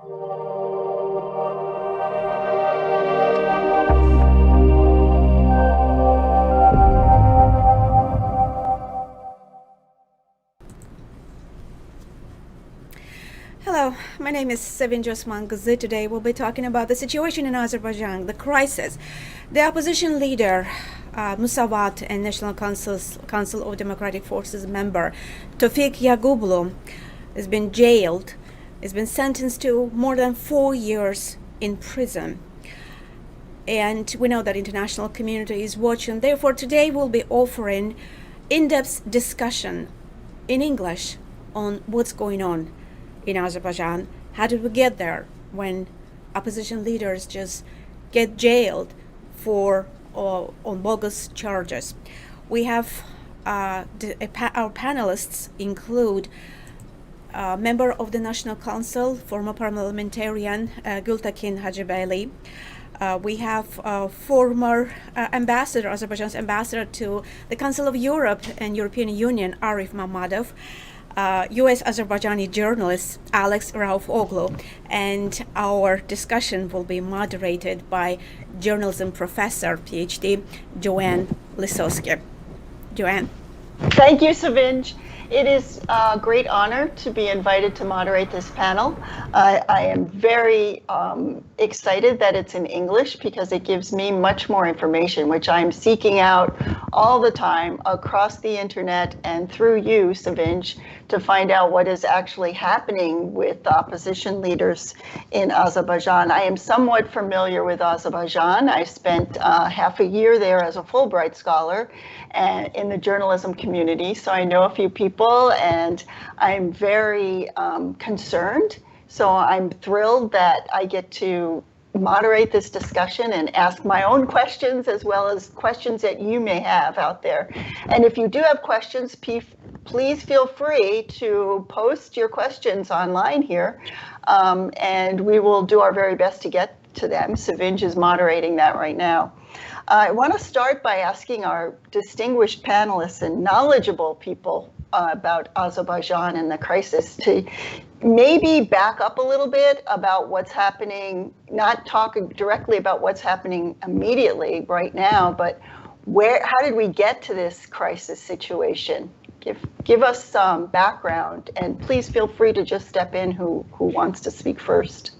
Hello, my name is Sevinç Osman Gazi. Today we'll be talking about the situation in Azerbaijan, the crisis. The opposition leader, Musavat and National Council of Democratic Forces member Tofig Yagublu has been jailed, has been sentenced to more than 4 years in prison. And we know that international community is watching. Therefore, today we'll be offering in-depth discussion in English on what's going on in Azerbaijan. How did we get there when opposition leaders just get jailed for on bogus charges? We have our panelists include member of the National Council, former parliamentarian Gültekin Hacıbeyli. We have former ambassador, Azerbaijan's ambassador to the Council of Europe and European Union, Arif Mamadov. U.S. Azerbaijani journalist Alex Raufoglu, and our discussion will be moderated by journalism professor, PhD, Joanne Lisosky. Joanne. Thank you, Sevinç. It is a great honor to be invited to moderate this panel. I am very excited that it's in English because it gives me much more information, which I'm seeking out all the time across the internet and through you, Sevinç, to find out what is actually happening with opposition leaders in Azerbaijan. I am somewhat familiar with Azerbaijan. I spent half a year there as a Fulbright scholar and in the journalism community, so I know a few people, and I'm very concerned. So I'm thrilled that I get to moderate this discussion and ask my own questions as well as questions that you may have out there. And if you do have questions, please feel free to post your questions online here, and we will do our very best to get to them. Sevinç is moderating that right now. I want to start by asking our distinguished panelists and knowledgeable people about Azerbaijan and the crisis to maybe back up a little bit about what's happening, not talking directly about what's happening immediately right now, but how did we get to this crisis situation? Give us some background, and please feel free to just step in who wants to speak first.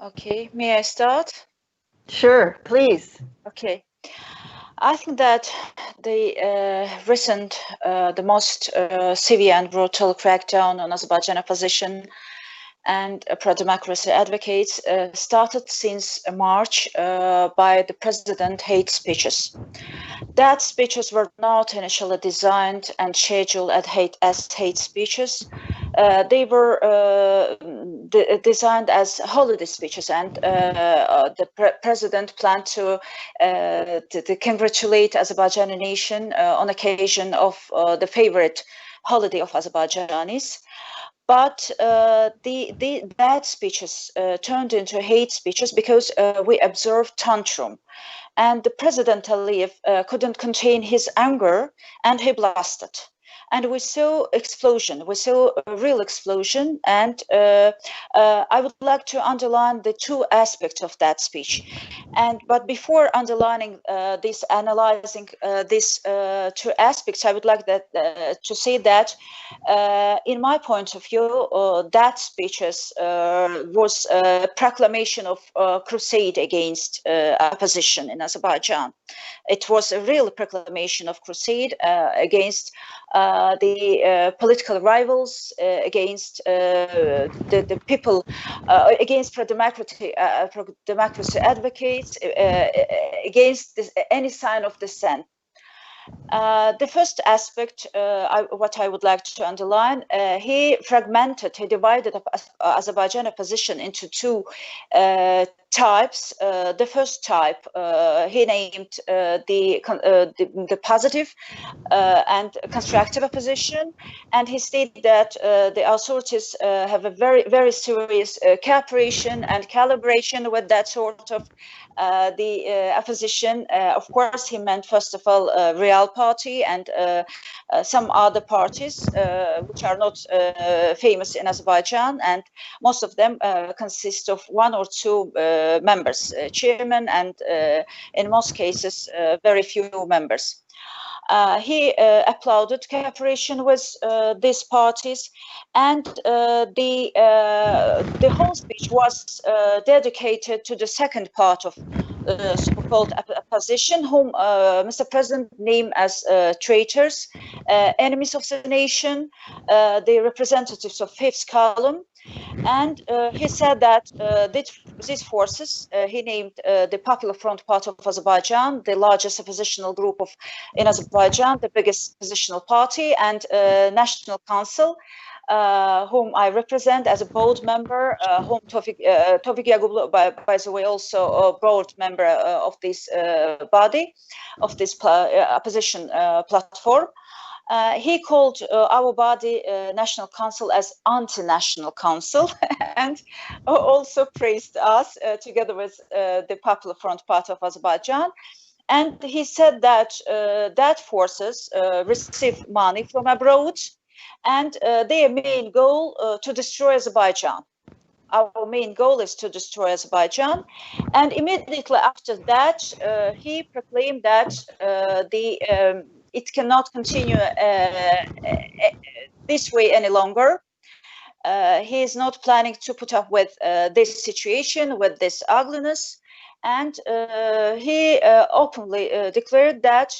Okay, may I start? Sure, please. Okay. I think that the recent, the most severe and brutal crackdown on Azerbaijani opposition and pro-democracy advocates started since March by the president hate speeches. That speeches were not initially designed and scheduled as hate speeches. They were designed as holiday speeches, and the president planned to congratulate Azerbaijani nation on occasion of the favorite holiday of Azerbaijanis. But that speeches turned into hate speeches because we observed tantrum, and the President Aliyev couldn't contain his anger, and he blasted. And we saw explosion. We saw a real explosion. And I would like to underline the two aspects of that speech. But before underlining analyzing these two aspects, I would like to say that, in my point of view, that speeches was a proclamation of crusade against opposition in Azerbaijan. It was a real proclamation of crusade against the political rivals, against the people, against pro-democracy advocates, against any sign of dissent. The first aspect, what I would like to underline, he divided Azerbaijan opposition into two types. The first type, he named the positive and constructive opposition, and he stated that the authorities have a very serious cooperation and calibration with that sort of the opposition. Of course, he meant first of all Real Party and some other parties which are not famous in Azerbaijan, and most of them consist of one or two members, chairman, and in most cases very few members. He applauded cooperation with these parties, and the whole speech was dedicated to the second part of so-called opposition, whom Mr. President named as traitors, enemies of the nation, the representatives of fifth column. And he said that these forces, he named the Popular Front Party of Azerbaijan, the largest oppositional group in Azerbaijan, the biggest oppositional party, and National Council, whom I represent as a board member, whom Tofig Yagublu, by the way, also a board member of this body, of this opposition platform. He called our body, National Council, as anti-national council, and also praised us together with the Popular Front Party of Azerbaijan. And he said that that forces receive money from abroad, and their main goal to destroy Azerbaijan. Our main goal is to destroy Azerbaijan. And immediately after that, he proclaimed that it cannot continue this way any longer. He is not planning to put up with this situation, with this ugliness. And he openly declared that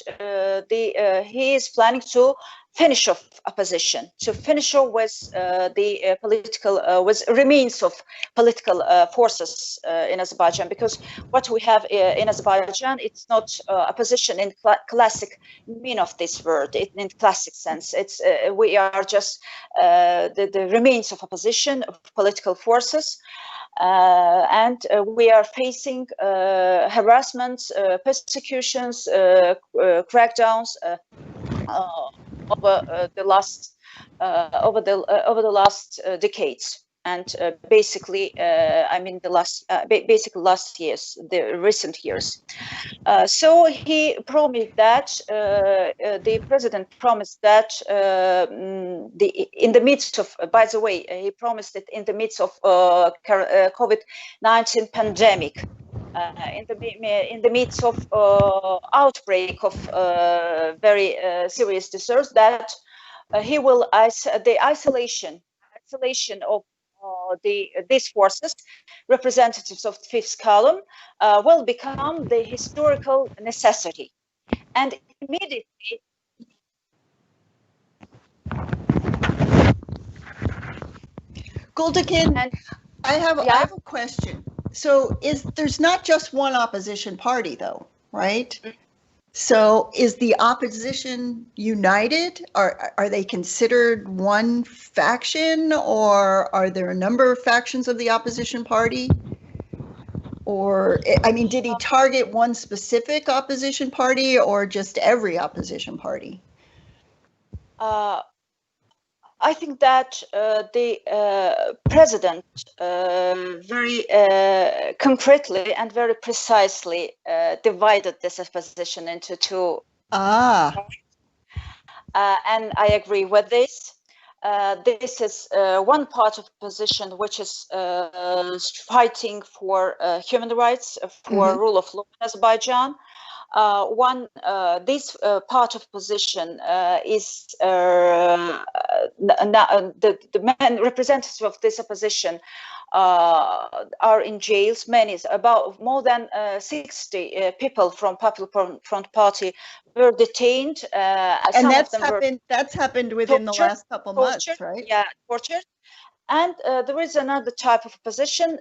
he is planning to finish off opposition, to finish off with the political, with remains of political forces in Azerbaijan, because what we have in Azerbaijan, it's not opposition in classic meaning of this word, in classic sense. It's we are just the remains of opposition, of political forces. And we are facing harassments, persecutions, crackdowns over the last decades, and basically, I mean basically last years, the recent years. So he promised that the president promised that in the midst of, by the way, he promised it in the midst of COVID-19 pandemic. In the midst of outbreak of very serious disorders, that he will the isolation of these forces, representatives of the fifth column, will become the historical necessity. And immediately, Guldakin, I have a question. So there's not just one opposition party, though, right? So is the opposition united? Are they considered one faction, or are there a number of factions of the opposition party? Or, I mean, did he target one specific opposition party or just every opposition party? I think that the president very concretely and very precisely divided this opposition into two. And I agree with this. This is one part of opposition which is fighting for human rights, for rule of law in Azerbaijan. This part of opposition is the main representatives of this opposition are in jails. Many, about more than 60 people from Popular Front Party were detained. And that's happened within the last couple months, right? Yeah, tortured. And there is another type of opposition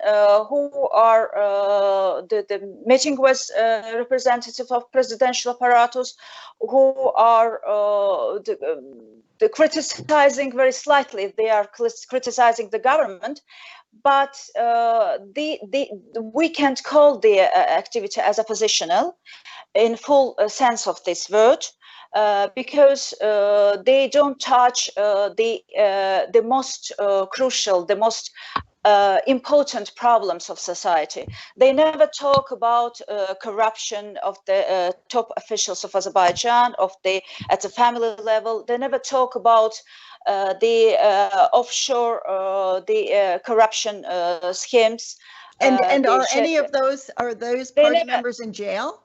who are the meeting was representative of presidential apparatus, who are criticizing very slightly. They are criticizing the government, but we can't call the activity as oppositional in full sense of this word, because they don't touch the most crucial, the most important problems of society. They never talk about corruption of the top officials of Azerbaijan, at the family level. They never talk about the offshore, the corruption schemes. And are any of those, are those party members in jail?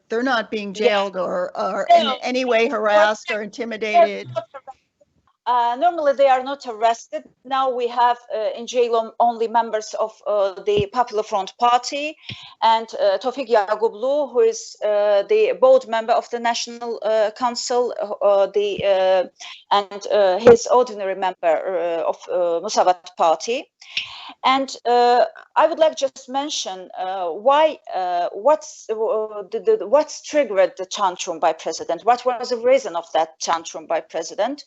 They're not being jailed or in any way harassed or intimidated? Normally they are not arrested. Now we have in jail only members of the Popular Front Party and Tofig Yagublu, who is the board member of the National Council, and his ordinary member of Musavat Party. And I would like just mention what's triggered the tantrum by president. What was the reason of that tantrum by president?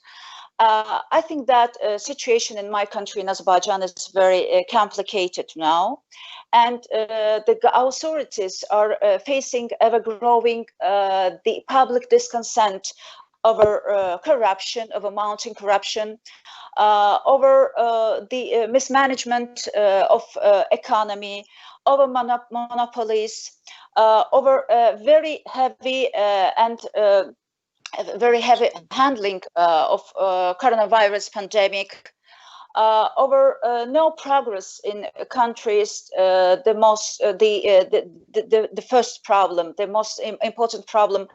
I think that situation in my country, in Azerbaijan, is very complicated now, and the authorities are facing ever-growing the public discontent over corruption, over mounting corruption, over the mismanagement of economy, over monopolies, over very heavy very heavy handling of coronavirus pandemic, over no progress in countries. The first problem, the most important problem,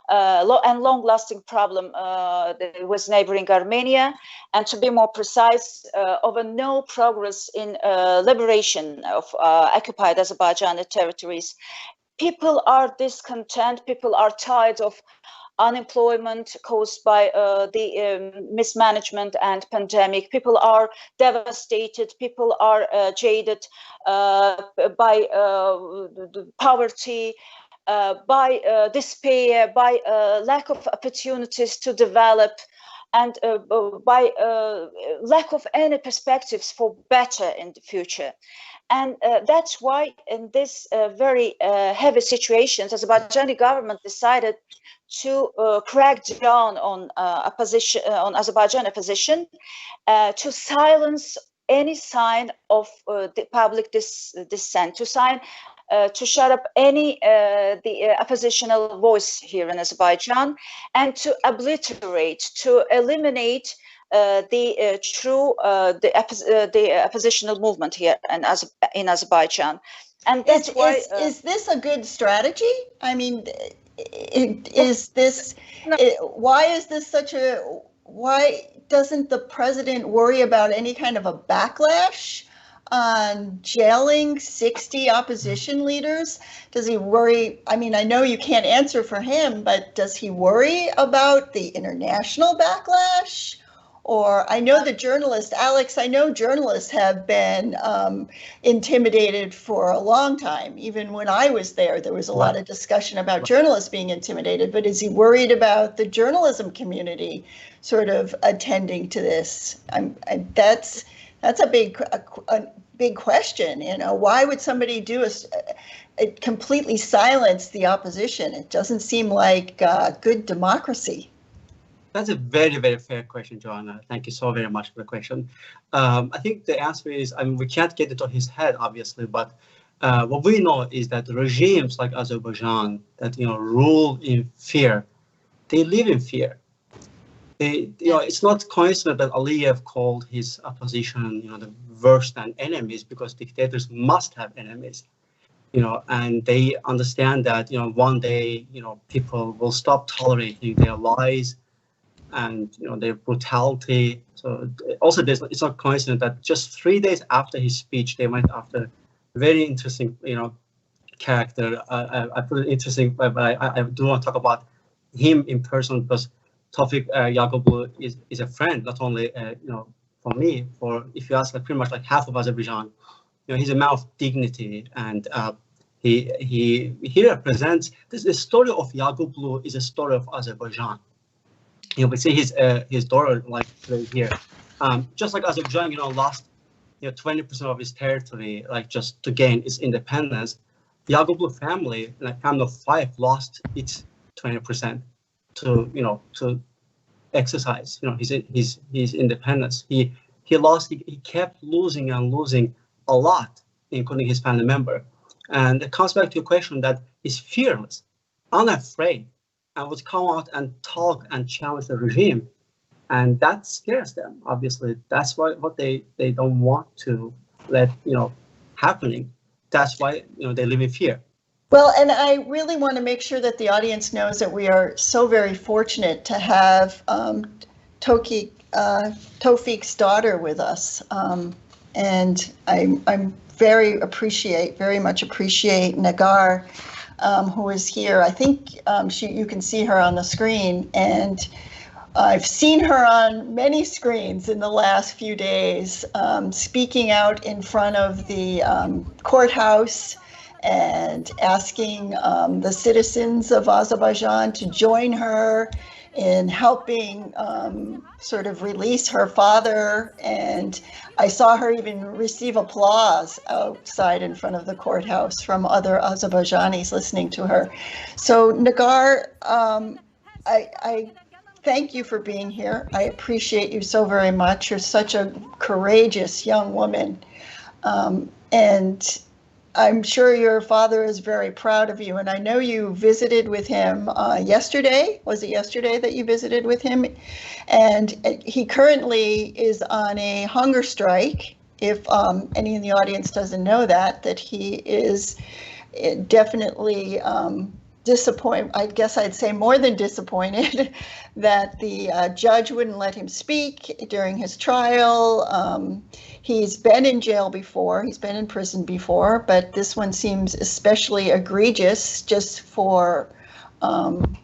and long-lasting problem was neighboring Armenia, and to be more precise, over no progress in liberation of occupied Azerbaijani territories. People are discontent. People are tired of unemployment caused by the mismanagement and pandemic. People are devastated. People are jaded by poverty, by despair, by lack of opportunities to develop, and by lack of any perspectives for better in the future. And that's why in this very heavy situations, the Azerbaijani government decided to crack down on opposition, on Azerbaijani opposition, to silence any sign of the public dissent, to shut up any the oppositional voice here in Azerbaijan, and to obliterate, to eliminate the true the oppositional movement here in Azerbaijan. And that's why is this a good strategy? I mean, is this why is this such a, why doesn't the president worry about any kind of a backlash on jailing 60 opposition leaders? Does he worry? I mean, I know you can't answer for him, but does he worry about the international backlash? Or I know the journalists, Alex, I know journalists have been intimidated for a long time. Even when I was there was a lot of discussion about journalists being intimidated. But is he worried about the journalism community sort of attending to this? That's a big question. You know, why would somebody do completely silence the opposition? It doesn't seem like good democracy. That's a very, very fair question, Joanna. Thank you so very much for the question. I think the answer is, I mean, we can't get it on his head, obviously, but what we know is that regimes like Azerbaijan that, you know, rule in fear, they live in fear. They, you know, it's not coincident that Aliyev called his opposition, you know, the worst and enemies, because dictators must have enemies, you know, and they understand that, you know, one day, you know, people will stop tolerating their lies and, you know, their brutality. So also, it's not coincident that just 3 days after his speech, they went after very interesting, you know, character. I put it interesting, but I do want to talk about him in person, because Tofig Yagublu is a friend, not only you know, for me. For if you ask, like pretty much like half of Azerbaijan, you know, he's a man of dignity, and he represents this. The story of Yaqublu is a story of Azerbaijan. we see his daughter like right here. Just like Azerbaijan, lost 20% of its territory, like just to gain its independence. Yaqublu family, like family of 5, lost its 20% to exercise his independence. He kept losing and losing a lot, including his family member. And it comes back to a question that is fearless, unafraid, and would come out and talk and challenge the regime. And that scares them, obviously. That's what they don't want to let happening. That's why they live in fear. Well, and I really want to make sure that the audience knows that we are so very fortunate to have Tofiq's daughter with us, and I'm very much appreciate Nagar, who is here. I think you can see her on the screen, and I've seen her on many screens in the last few days, speaking out in front of the courthouse and asking the citizens of Azerbaijan to join her in helping sort of release her father. And I saw her even receive applause outside in front of the courthouse from other Azerbaijanis listening to her. So Nagar, I thank you for being here. I appreciate you so very much. You're such a courageous young woman. And I'm sure your father is very proud of you. And I know you visited with him yesterday. Was it yesterday that you visited with him? And he currently is on a hunger strike. If any in the audience doesn't know that he is definitely disappointed, I guess I'd say more than disappointed, that the judge wouldn't let him speak during his trial. He's been in jail before, he's been in prison before, but this one seems especially egregious just for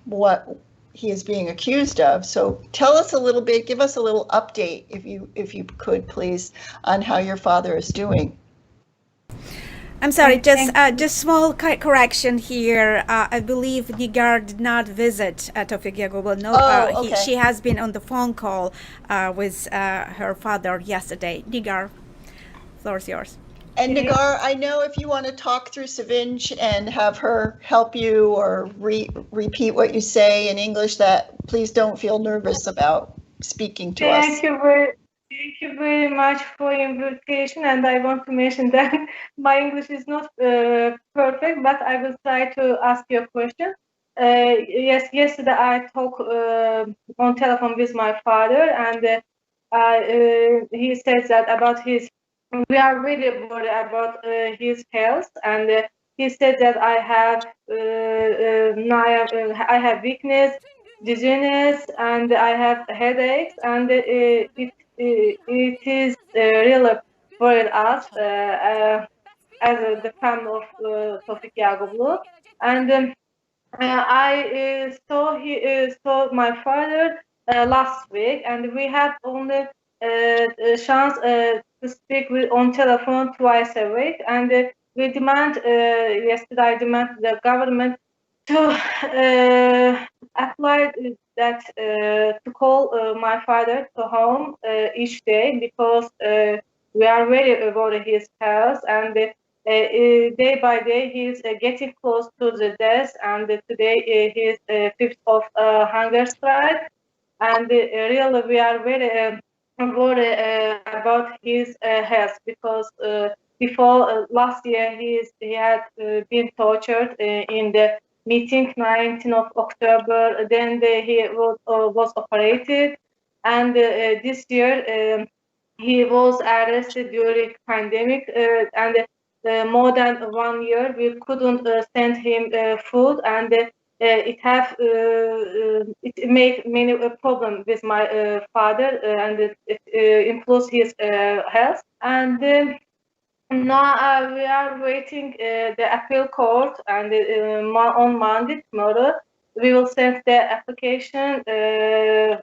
what he is being accused of. So tell us a little bit, give us a little update, if you could, please, on how your father is doing. I'm sorry, just small correction here. I believe Nigar did not visit Tofig Yagublu. No, okay. She has been on the phone call with her father yesterday. Nigar, floor is yours. And Nagar, I know if you want to talk through Sevinch and have her help you or repeat what you say in English, that please don't feel nervous about speaking to us. Thank you very much for your invitation, and I want to mention that my English is not perfect, but I will try to ask you a question. Yes, yesterday I talked on telephone with my father, and he says that about we are really worried about his health, and he said that I have weakness, dizziness, and I have headaches, and it is really worried us as the family of Tofig Yagublu. And I saw my father last week, and we had only a chance to speak on telephone twice a week, and we yesterday I demand the government to apply that to call my father to home each day, because we are very worried his health, and day by day he's getting close to the death, and today he's 5th of hunger strike, and really we are very worried about his health, because before last year he had been tortured in the meeting 19th of October. Then he was operated, and this year he was arrested during pandemic, and more than 1 year we couldn't send him food, and it made many problems with my father, and it influenced his health. And now we are waiting the appeal court, and on Monday, tomorrow, we will send the application to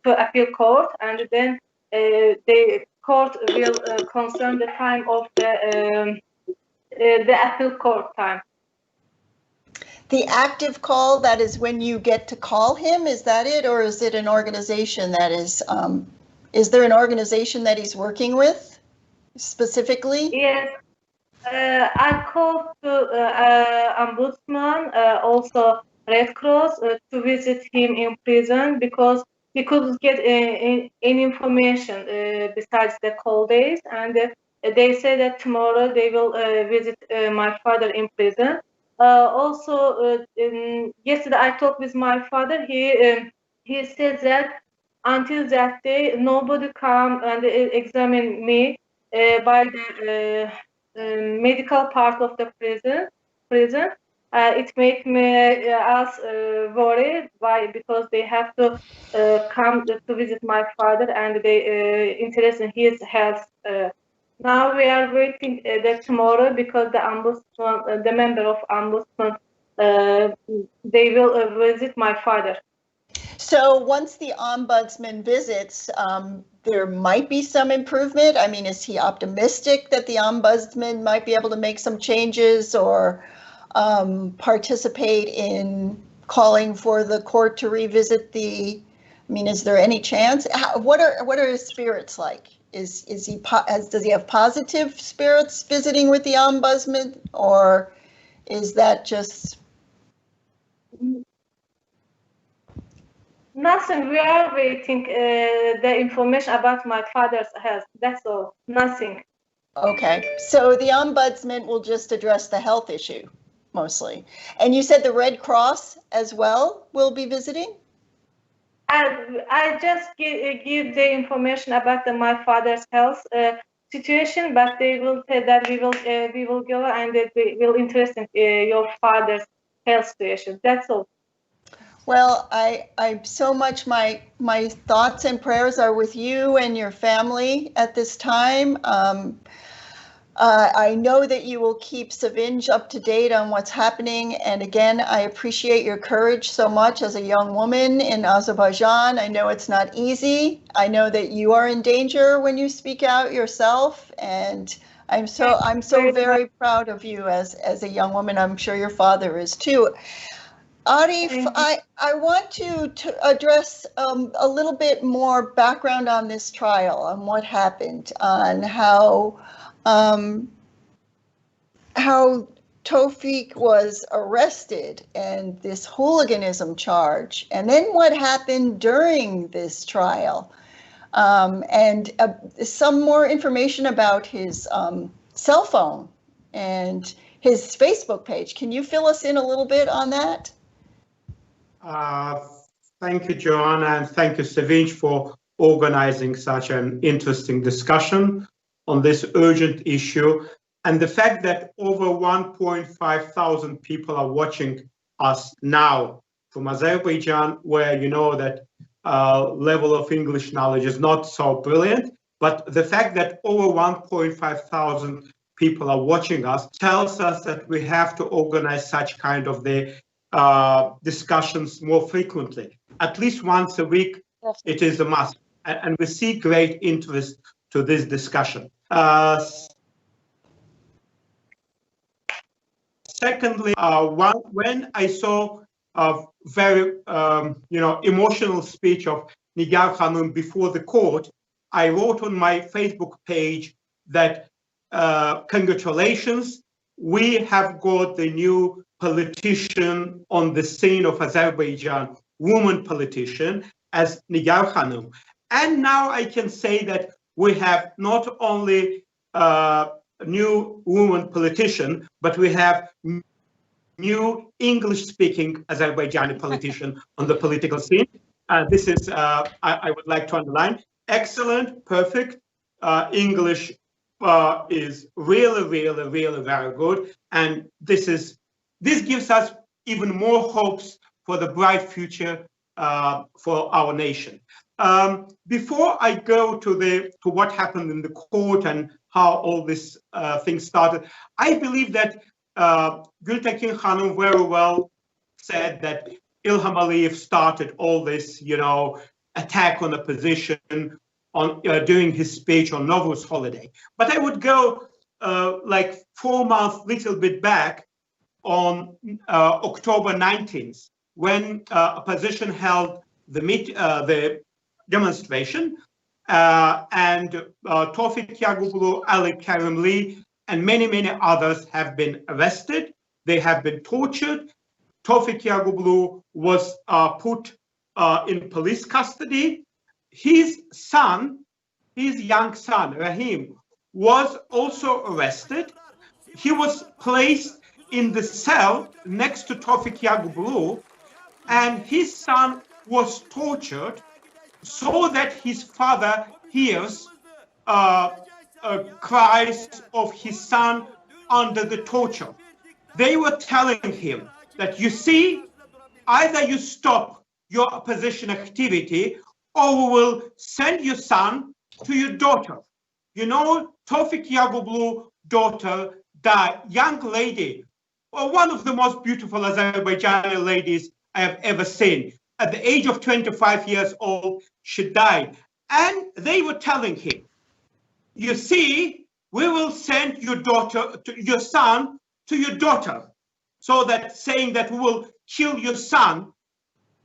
appeal court, and then the court will confirm the time of the appeal court time. The active call, that is when you get to call him, is that it? Or is it an organization that is there an organization that he's working with specifically? Yes, I called to Ombudsman, also Red Cross, to visit him in prison because he couldn't get any information besides the call days. And they say that tomorrow they will visit my father in prison. Yesterday I talked with my father. He said that until that day, nobody come and examine me by the medical part of the prison. It make me us worried. Why? Because they have to come to visit my father and they interest in his health. Now we are waiting that tomorrow because the ombudsman, the member of ombudsman, they will visit my father. So once the ombudsman visits, there might be some improvement. I mean, is he optimistic that the ombudsman might be able to make some changes or participate in calling for the court to revisit the? I mean, is there any chance? What are his spirits like? Does he have positive spirits visiting with the ombudsman, or is that just? Nothing. We are waiting the information about my father's health. That's all. Nothing. Okay, so the ombudsman will just address the health issue mostly. And you said the Red Cross as well will be visiting? I just give the information about my father's health situation, but they will say that we will go and they will interest in your father's health situation. That's all. Well, I so much my thoughts and prayers are with you and your family at this time. I know that you will keep Sevinç up to date on what's happening. And again, I appreciate your courage so much as a young woman in Azerbaijan. I know it's not easy. I know that you are in danger when you speak out yourself. And I'm so very proud of you as a young woman. I'm sure your father is too. Arif, I want to address a little bit more background on this trial, on what happened, on how Tofiq was arrested and this hooliganism charge, and then what happened during this trial, and some more information about his cell phone and his Facebook page. Can you fill us in a little bit on that? Thank you, Joanne, and thank you, Sevinç, for organizing such an interesting discussion on this urgent issue. And the fact that over 1.5 thousand people are watching us now from Azerbaijan, where you know that level of English knowledge is not so brilliant, but the fact that over 1.5 thousand people are watching us tells us that we have to organize such kind of the discussions more frequently. At least once a week, it is a must. And we see great interest to this discussion. Secondly, when I saw a very emotional speech of Nigar Hanım before the court, I wrote on my Facebook page that congratulations, we have got the new politician on the scene of Azerbaijan, woman politician, as Nigar Hanım. And now I can say that we have not only a new woman politician, but we have new English-speaking Azerbaijani politician on the political scene. This is, I would like to underline, excellent, perfect. English is really very good. And this gives us even more hopes for the bright future for our nation. Before I go to what happened in the court and how all this thing started, I believe that Gültekin Hanım very well said that İlham Aliyev started all this, attack on opposition on during his speech on Nowruz holiday. But I would go like 4 months, little bit back, on October 19th, when opposition held the demonstration, and Tofig Yagublu, Ali Karimli, and many others have been arrested. They have been tortured. Tofig Yagublu was put in police custody. His son, his young son, Rahim, was also arrested. He was placed in the cell next to Tofig Yagublu, and his son was tortured so that his father hears cries of his son under the torture. They were telling him that, you see, either you stop your opposition activity or we will send your son to your daughter. You know, Tofig Yagublu's daughter, the young lady, one of the most beautiful Azerbaijani ladies I have ever seen. At the age of 25 years old, she died. And they were telling him, you see, we will send your daughter, your son to your daughter. So that saying that we will kill your son.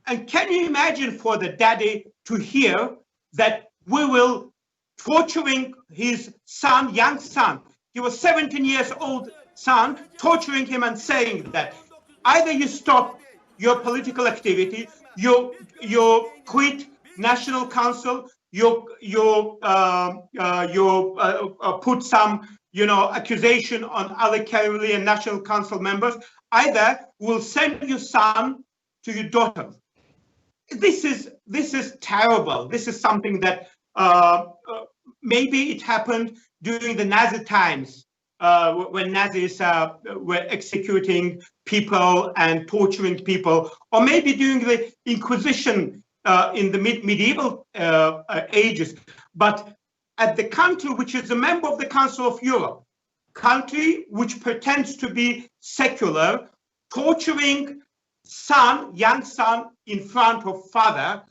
And can you imagine for the daddy to hear that we will torturing his son, young son, he was 17 years old son, torturing him and saying that either you stop your political activity, you quit National Council, you put some accusation on Ali Karimli and National Council members, either will send your son to your daughter. This is terrible. This is something that maybe it happened during the Nazi times, when Nazis were executing people and torturing people, or maybe during the Inquisition in the medieval ages. But at the country which is a member of the Council of Europe, country which pretends to be secular, torturing young son in front of father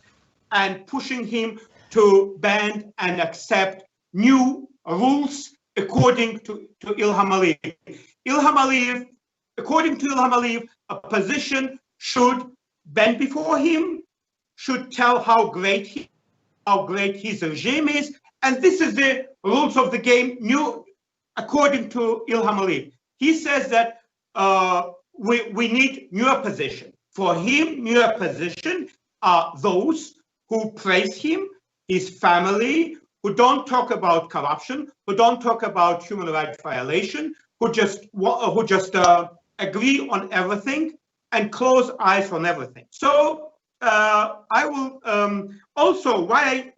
and pushing him to bend and accept new rules according to Ilham Aliyev. According to Ilham Aliyev, opposition should bend before him, should tell how great his regime is, and this is the rules of the game. According to Ilham Aliyev, he says that we need new opposition. For him, new opposition are those who praise him, his family, who don't talk about corruption, who don't talk about human rights violation, who just agree on everything and close eyes on everything. So I will also, why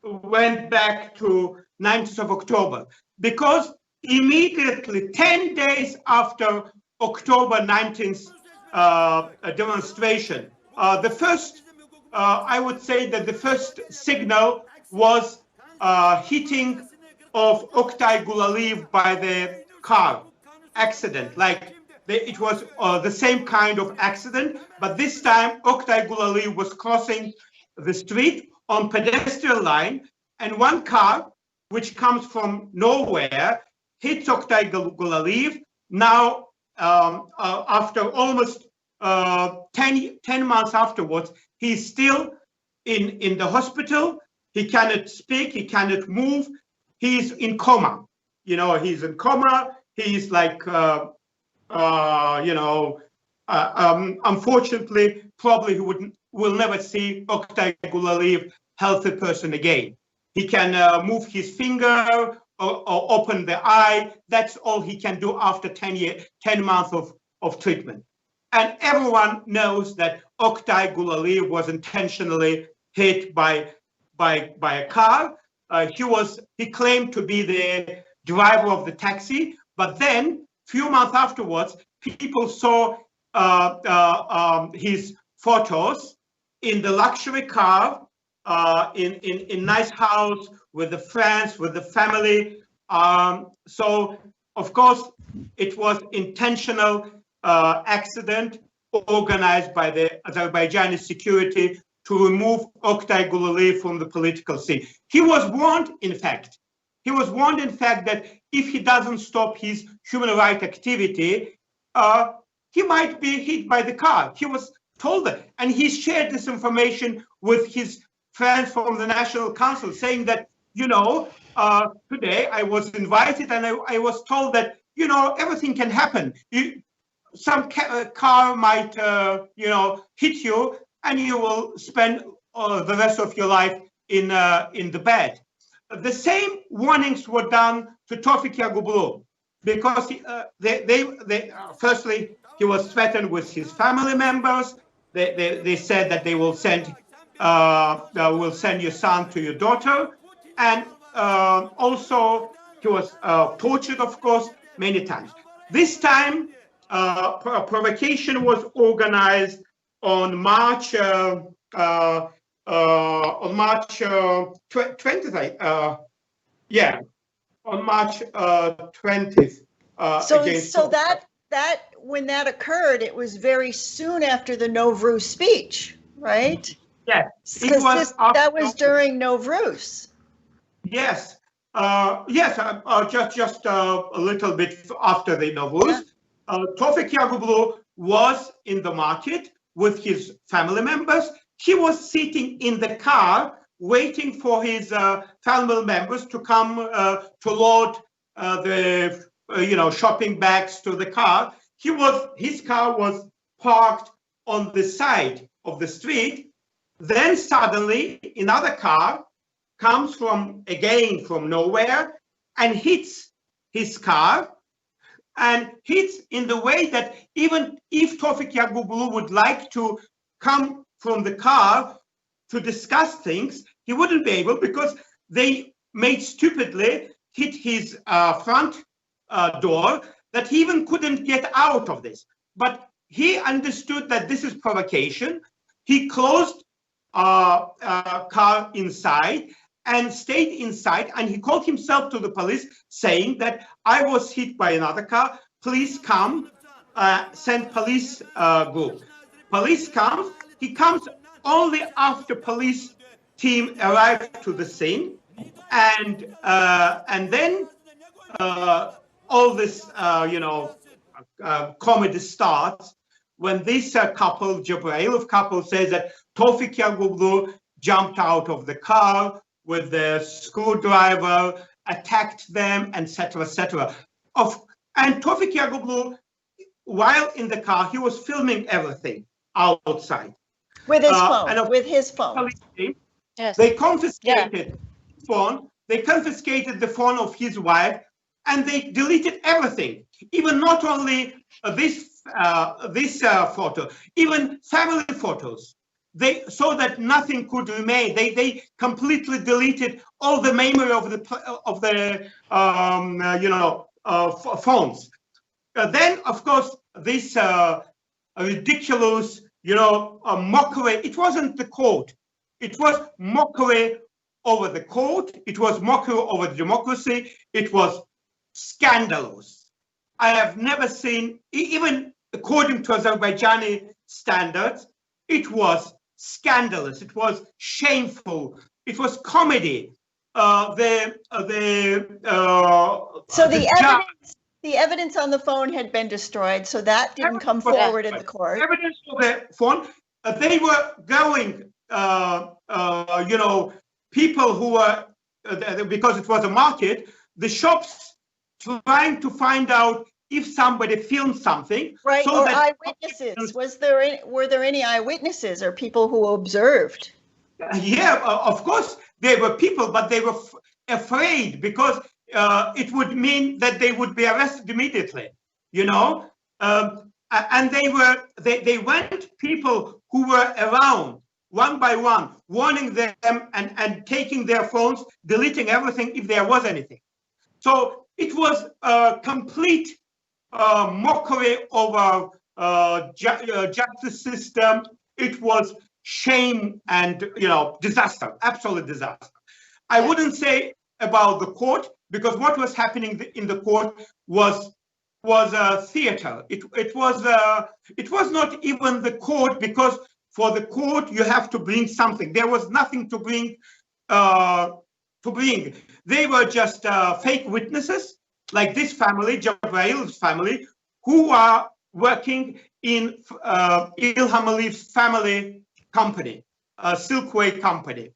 I went back to 9th of October, because immediately 10 days after October 19th demonstration, the first, I would say that the first signal was hitting of Oktay Gulaliyev by the car accident. Like it was the same kind of accident, but this time Oktay Gulaliyev was crossing the street on pedestrian line, and one car, which comes from nowhere, hits Oktay Gulaliyev. Now, after almost 10 months afterwards, he's still in the hospital. He cannot speak, he cannot move, he's in coma. He's in coma, he's like, unfortunately, probably will never see Oktay Gulaliyev healthy person again. He can move his finger or open the eye. That's all he can do after 10 months of treatment. And everyone knows that Oktay Gulaliyev was intentionally hit by a car. He claimed to be the driver of the taxi, but then few months afterwards, people saw his photos in the luxury car, in nice house with the friends, with the family. So of course, it was intentional accident organized by the Azerbaijani security to remove Oktay Gulaliyev from the political scene. He was warned, in fact, that if he doesn't stop his human rights activity, he might be hit by the car. He was told that, and he shared this information with his friends from the National Council, saying that, today I was invited and I was told that, everything can happen. Some car might, hit you, and you will spend the rest of your life in the bed. The same warnings were done to Tofig Yagublu, because firstly, he was threatened with his family members. They said that they will send your son to your daughter, and also he was tortured, of course, many times. This time, a provocation was organized on March 20th. On March 20th. So that when that occurred, it was very soon after the Novruz speech, right? Yes, that was during Novruz. Yes, just a little bit after the Novruz. Tofig Yagublu was in the market with his family members. He was sitting in the car waiting for his family members to come to load the shopping bags to the car. His car was parked on the side of the street. Then suddenly another car comes from nowhere and hits his car, and hits in the way that even if Tofig Yagublu would like to come from the car to discuss things, he wouldn't be able, because they made stupidly hit his front door, that he even couldn't get out of this. But he understood that this is provocation. He closed car inside and stayed inside, and he called himself to the police, saying that I was hit by another car, please come, send police group. Police comes. He comes only after police team arrived to the scene, and then all this comedy starts when this couple, Jabrailov couple, says that Tofig Yagublu jumped out of the car with the screwdriver, attacked them, etc., etc. And Tofig Yagublu, while in the car, he was filming everything outside. With his phone. With his phone. Yes. They confiscated his phone. They confiscated the phone of his wife, and they deleted everything. Even not only this photo, even family photos. So that nothing could remain. They completely deleted all the memory of the phones. Then, of course, this ridiculous, mockery. It wasn't the court. It was mockery over the court. It was mockery over democracy. It was scandalous. I have never seen, even according to Azerbaijani standards, it was scandalous. It was shameful. It was comedy. So the evidence on the phone had been destroyed, so that didn't come forward in the court. Evidence of the phone. They were going, people who were, because it was a market, the shops trying to find out if somebody filmed something. Right, so or eyewitnesses. Were there any eyewitnesses or people who observed? Yeah, of course there were people, but they were afraid because it would mean that they would be arrested immediately, and they went people who were around one by one, warning them and taking their phones, deleting everything if there was anything. So it was a complete mockery over justice system. It was shame and disaster, absolute disaster. I wouldn't say about the court, because what was happening in the court was a theater. It was not even the court, because for the court you have to bring something. There was nothing to bring. They were just fake witnesses, like this family, Jabrailov's family, who are working in Ilham Aliyev's family company, Silkway company.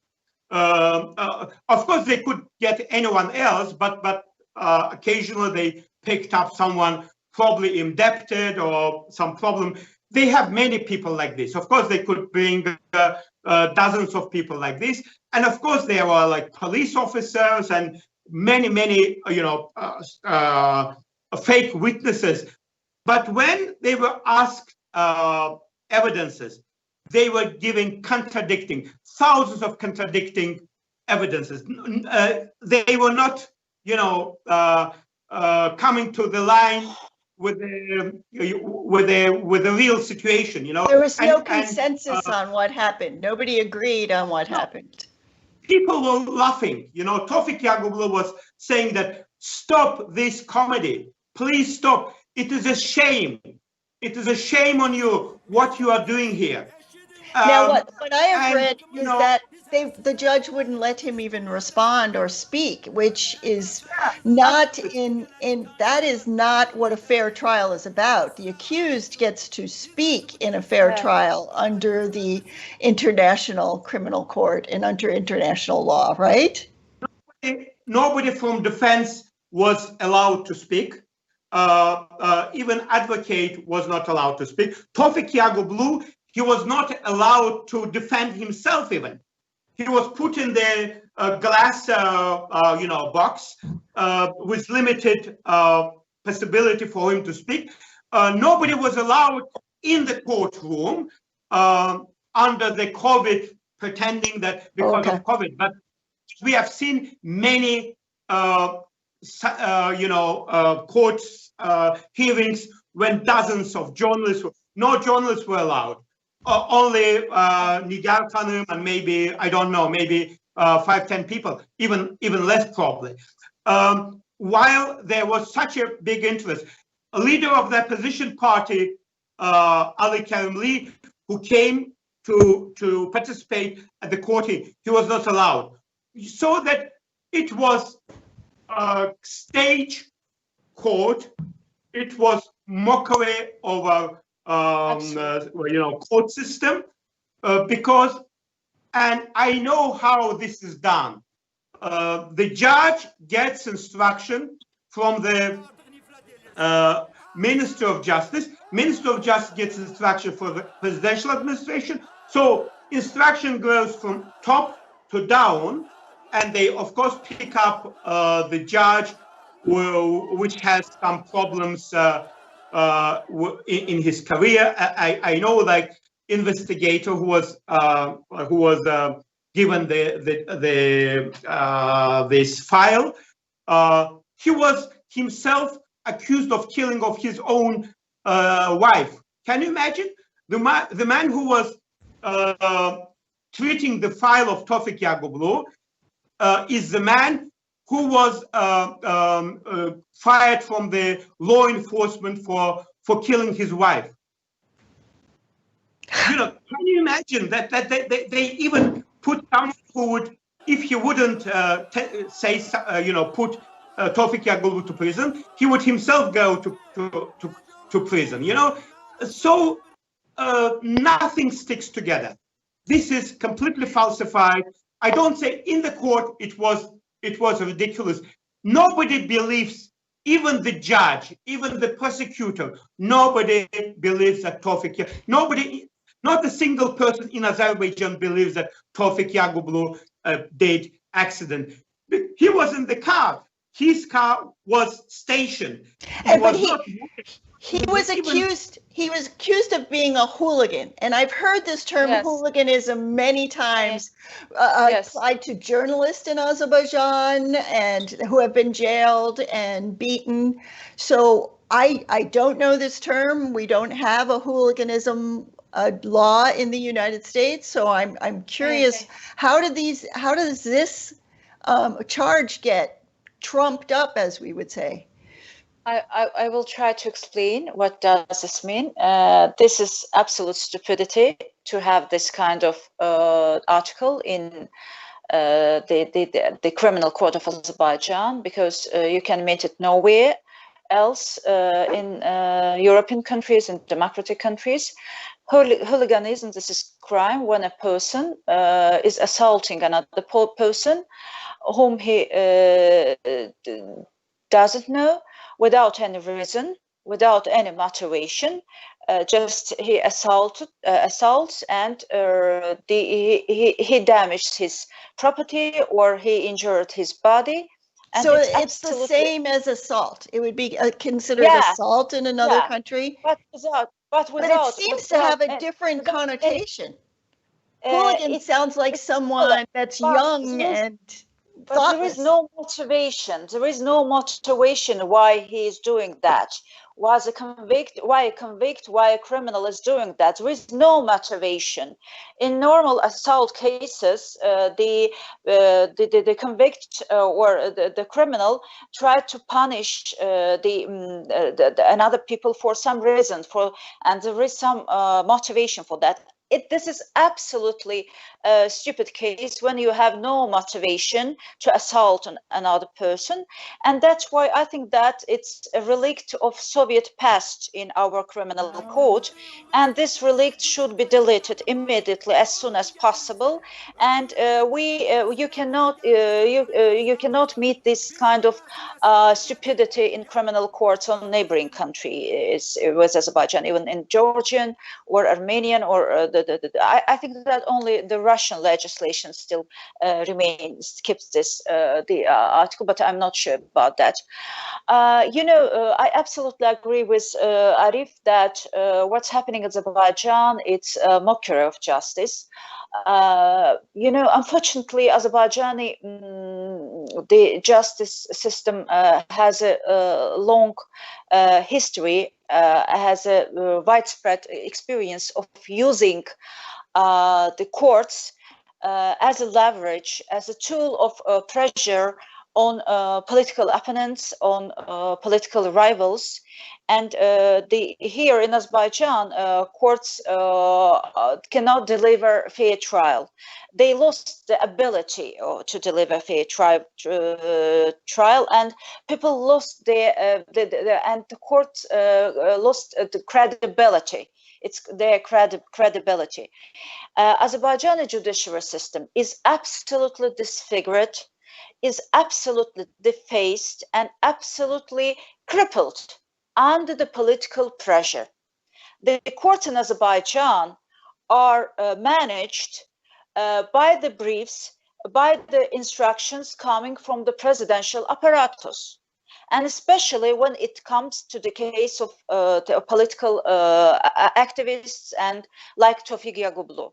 Of course, they could get anyone else, but occasionally they picked up someone probably indebted or some problem. They have many people like this. Of course, they could bring dozens of people like this. And of course, there were like police officers and many, fake witnesses. But when they were asked evidences, they were giving thousands of contradicting evidences. They were not, coming to the line with the real situation, There was no consensus on what happened. Nobody agreed on what happened. People were laughing. Tofig Yagublu was saying that, stop this comedy. Please stop. It is a shame. It is a shame on you, what you are doing here. Now, what I have read is that the judge wouldn't let him even respond or speak, which is not that is not what a fair trial is about. The accused gets to speak in a fair trial under the International Criminal Court and under international law, right? Nobody from defense was allowed to speak. Even advocate was not allowed to speak. Tofig Yagublu, he was not allowed to defend himself even. He was put in the glass, box with limited possibility for him to speak. Nobody was allowed in the courtroom under the COVID, pretending that because of COVID. But we have seen many, courts hearings when dozens of journalists, no journalists were allowed. Only Nigar Khanım and maybe, I don't know, maybe 5-10 people, even less probably. While there was such a big interest, a leader of the opposition party, Ali Karimli, who came to participate at the court, he was not allowed. So that it was a stage court, it was mockery of a court system, because, and I know how this is done. The judge gets instruction from the Minister of Justice. Minister of Justice gets instruction for the presidential administration. So instruction goes from top to down, and they of course pick up the judge which has some problems in his career. I know, like, investigator who was given this file. He was himself accused of killing of his own wife. Can you imagine? The man who was treating the file of Tofig Yagublu is the man who was fired from the law enforcement for killing his wife. Can you imagine that they even put someone who would, if he wouldn't put Tofig Yagublu to prison, he would himself go to prison. So nothing sticks together. This is completely falsified. I don't say in the court it was ridiculous. Nobody believes, even the judge, even the prosecutor, nobody believes that Tofig, not a single person in Azerbaijan believes that Tofig Yagublu did accident. He was in the car. His car was stationed. He was accused of being a hooligan, and I've heard this term hooliganism many times applied to journalists in Azerbaijan and who have been jailed and beaten. So I don't know this term. We don't have a hooliganism law in the United States. So I'm curious, how does this charge get trumped up, as we would say? I will try to explain what does this mean. This is absolute stupidity to have this kind of article in the criminal court of Azerbaijan, because you can meet it nowhere. else in European countries and democratic countries. Hooliganism, this is crime when a person is assaulting another person whom he doesn't know, without any reason, without any motivation. Just he assaults and he damaged his property or he injured his body. And so it's the same as assault. It would be considered assault in another country. But it seems to have a different connotation. Hooligan sounds like someone that's young and but there is no motivation. There is no motivation why he is doing that. Why a convict, why a criminal is doing that. There is no motivation. In normal assault cases, the convict or the criminal tried to punish another people for some reason, and there is some motivation for that. This is absolutely a stupid case when you have no motivation to assault another person. And that's why I think that it's a relic of Soviet past in our criminal code. And this relic should be deleted immediately as soon as possible. And you cannot meet this kind of stupidity in criminal courts on neighboring countries with Azerbaijan, even in Georgian or Armenian or I think that only the Russian legislation still keeps this the article, but I'm not sure about that. I absolutely agree with Arif that what's happening in Azerbaijan, it's a mockery of justice. Unfortunately, Azerbaijani, the justice system has a long history, has a widespread experience of using the courts as a leverage, as a tool of pressure on political opponents, on political rivals. And here in Azerbaijan, courts cannot deliver fair trial. They lost the ability to deliver fair trial, and people lost and the courts lost the credibility. It's their credibility. Azerbaijani judiciary system is absolutely disfigured, is absolutely defaced, and absolutely crippled under the political pressure. The courts in Azerbaijan are managed by the briefs, by the instructions coming from the presidential apparatus. And especially when it comes to the case of the political activists and like Tofig Yagublu.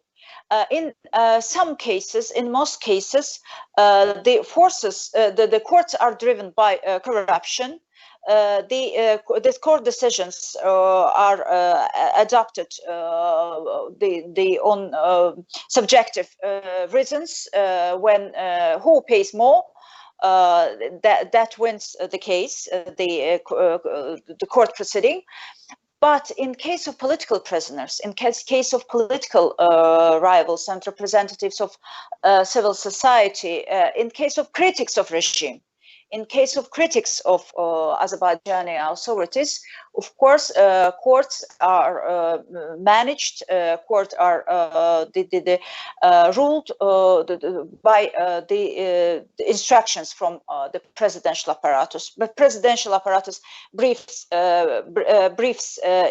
In some cases, in most cases, the courts are driven by corruption. The court decisions are adopted on subjective reasons. When who pays more, that wins the case, the court proceeding. But in case of political prisoners, in case of political rivals and representatives of civil society, in case of critics of regime, in case of critics of Azerbaijani authorities, of course, courts are managed, courts are ruled by the instructions from the presidential apparatus. But presidential apparatus briefs,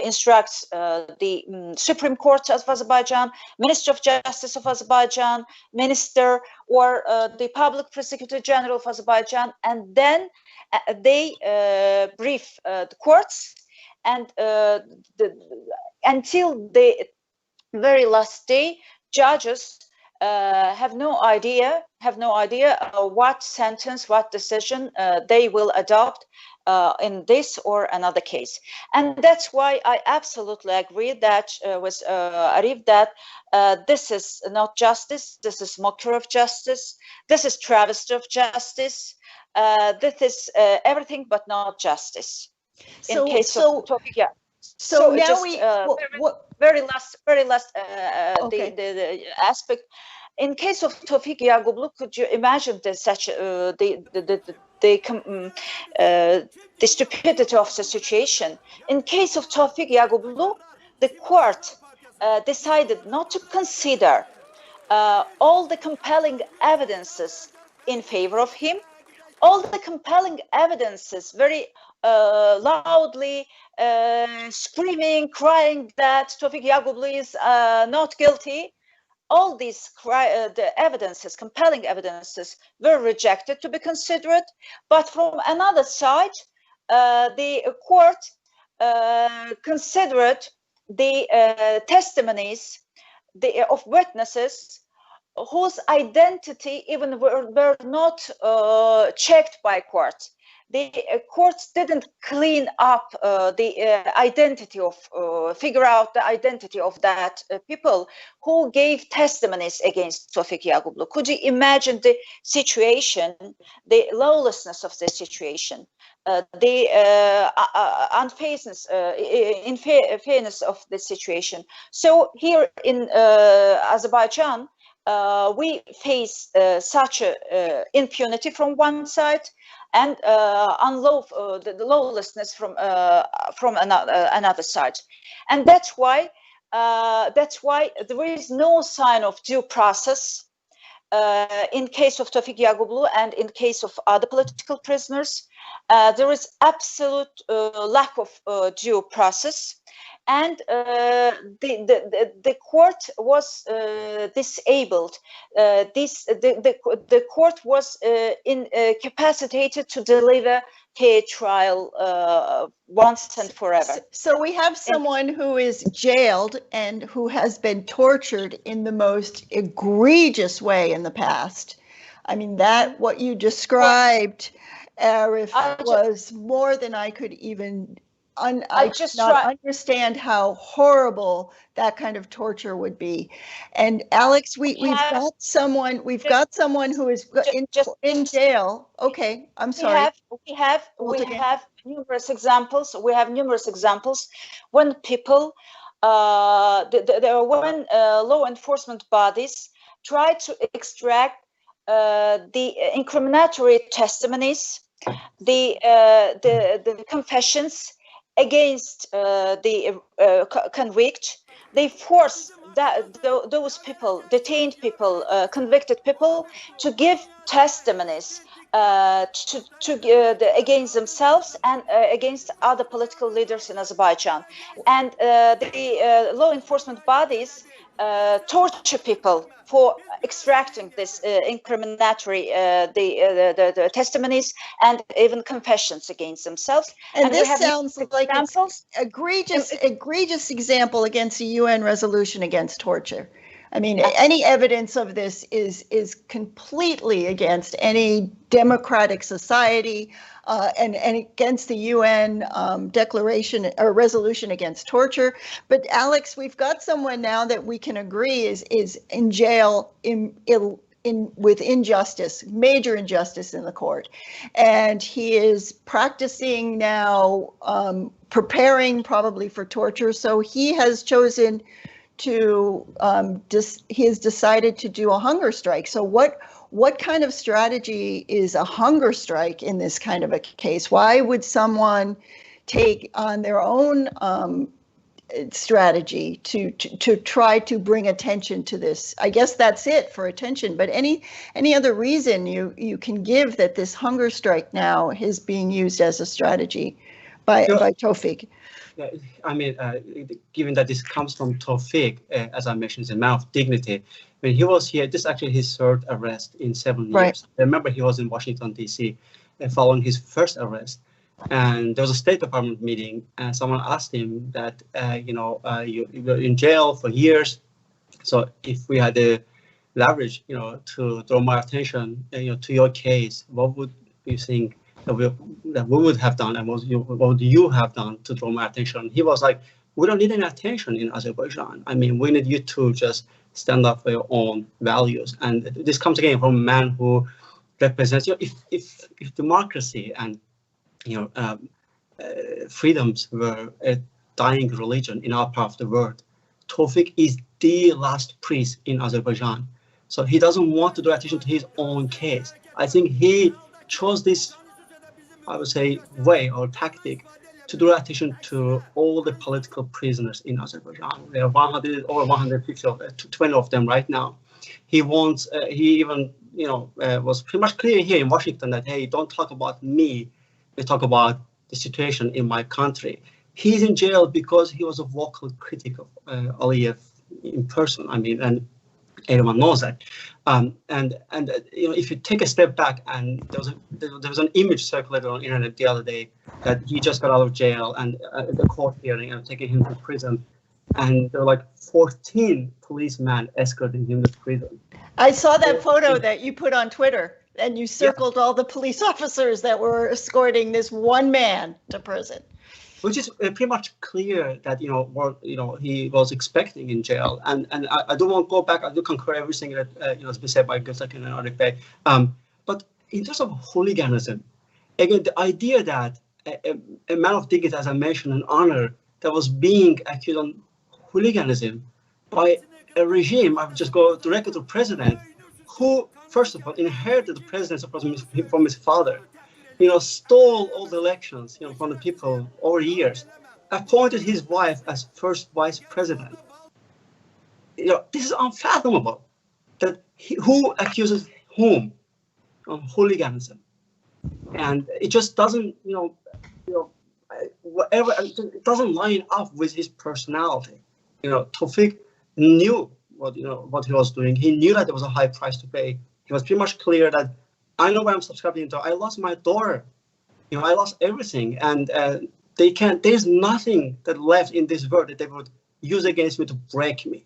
instructs the Supreme Court of Azerbaijan, Minister of Justice of Azerbaijan, Minister, or the Public Prosecutor General of Azerbaijan, and then they brief the courts, and until the very last day, judges have no idea what sentence, what decision they will adopt in this or another case. And that's why I absolutely agree that with Arif that this is not justice, this is mockery of justice, this is travesty of justice, this is everything but not justice. In case of Tofig, yeah. So now just, we very last okay. the aspect. In case of Tofig Yagublu, could you imagine such the the stupidity of the situation. In case of Tofig Yagublu, the court decided not to consider all the compelling evidences in favor of him, all the compelling evidences very loudly screaming, crying that Tofig Yagublu is not guilty. All these the evidences, compelling evidences, were rejected to be considered. But from another side, the court considered the testimonies of witnesses whose identity even were not checked by court. The courts didn't clean up the identity of, figure out the identity of that people who gave testimonies against Tofig Yagublu. Could you imagine the situation, the lawlessness of the situation, the unfairness, fairness of the situation? So here in Azerbaijan, we face such impunity from one side, and the lawlessness from another side, and that's why there is no sign of due process in case of Tofig Yagublu and in case of other political prisoners. There is absolute lack of due process. And the court was disabled. The court was incapacitated to deliver fair trial once and forever. So we have someone who is jailed and who has been tortured in the most egregious way in the past. I mean, that what you described, Arif, was more than I could even. I just not understand how horrible that kind of torture would be. And Alex, we've got someone who is in jail. Okay, I'm sorry. We have numerous examples. We have numerous examples when people, when law enforcement bodies try to extract the incriminatory testimonies, the confessions against the convict. They force those people, detained people, convicted people, to give testimonies against themselves and against other political leaders in Azerbaijan. And the law enforcement bodies torture people for extracting this incriminatory the testimonies and even confessions against themselves. And this sounds like an egregious example against a UN resolution against torture. I mean, any evidence of this is completely against any democratic society and against the UN declaration or resolution against torture. But Alex, we've got someone now that we can agree is in jail with injustice, major injustice in the court, and he is practicing now, preparing probably for torture. So he has chosen to he has decided to do a hunger strike. So what kind of strategy is a hunger strike in this kind of a case? Why would someone take on their own strategy to try to bring attention to this? I guess that's it, for attention. But any other reason you can give that this hunger strike now is being used as a strategy by Tofig? I mean, given that this comes from Tofiq, as I mentioned, is a man of dignity. When he was here, this is actually his third arrest in 7 years. Right. I remember he was in Washington, D.C. Following his first arrest. And there was a State Department meeting, and someone asked him that, you were in jail for years. So if we had the leverage, to draw more attention, to your case, what would you think that we would have done, and what would you have done to draw more attention? He was like, we don't need any attention in Azerbaijan. I mean, we need you to just stand up for your own values. And this comes again from a man who represents, if democracy and freedoms were a dying religion in our part of the world, Tofiq is the last priest in Azerbaijan. So he doesn't want to draw attention to his own case. I think he chose this I would say, way or tactic to draw attention to all the political prisoners in Azerbaijan. There are 100 or 150 20 of them right now. He wants, he even, was pretty much clear here in Washington that, hey, don't talk about me. We talk about the situation in my country. He's in jail because he was a vocal critic of Aliyev in person. I mean, and everyone knows that. If you take a step back, and there was an image circulated on the internet the other day that he just got out of jail and the court hearing and taking him to prison, and there were like 14 policemen escorting him to prison. I saw that photo that you put on Twitter, and you circled all the police officers that were escorting this one man to prison. Which is pretty much clear that what he was expecting in jail, and I don't want to go back. I do concur everything that has been said by Gültekin and Arif. But in terms of hooliganism, again, the idea that a man of dignity, as I mentioned, and honor, that was being accused on hooliganism by a regime, I would just go directly to the president, who first of all inherited the presidency from his father. Stole all the elections, from the people over years, appointed his wife as first vice president. This is unfathomable. That who accuses whom of hooliganism, and it just doesn't, whatever. It doesn't line up with his personality. Tofiq knew what he was doing. He knew that there was a high price to pay. He was pretty much clear that, I know what I'm subscribing to. I lost my daughter. I lost everything, and there's nothing that left in this world that they would use against me to break me.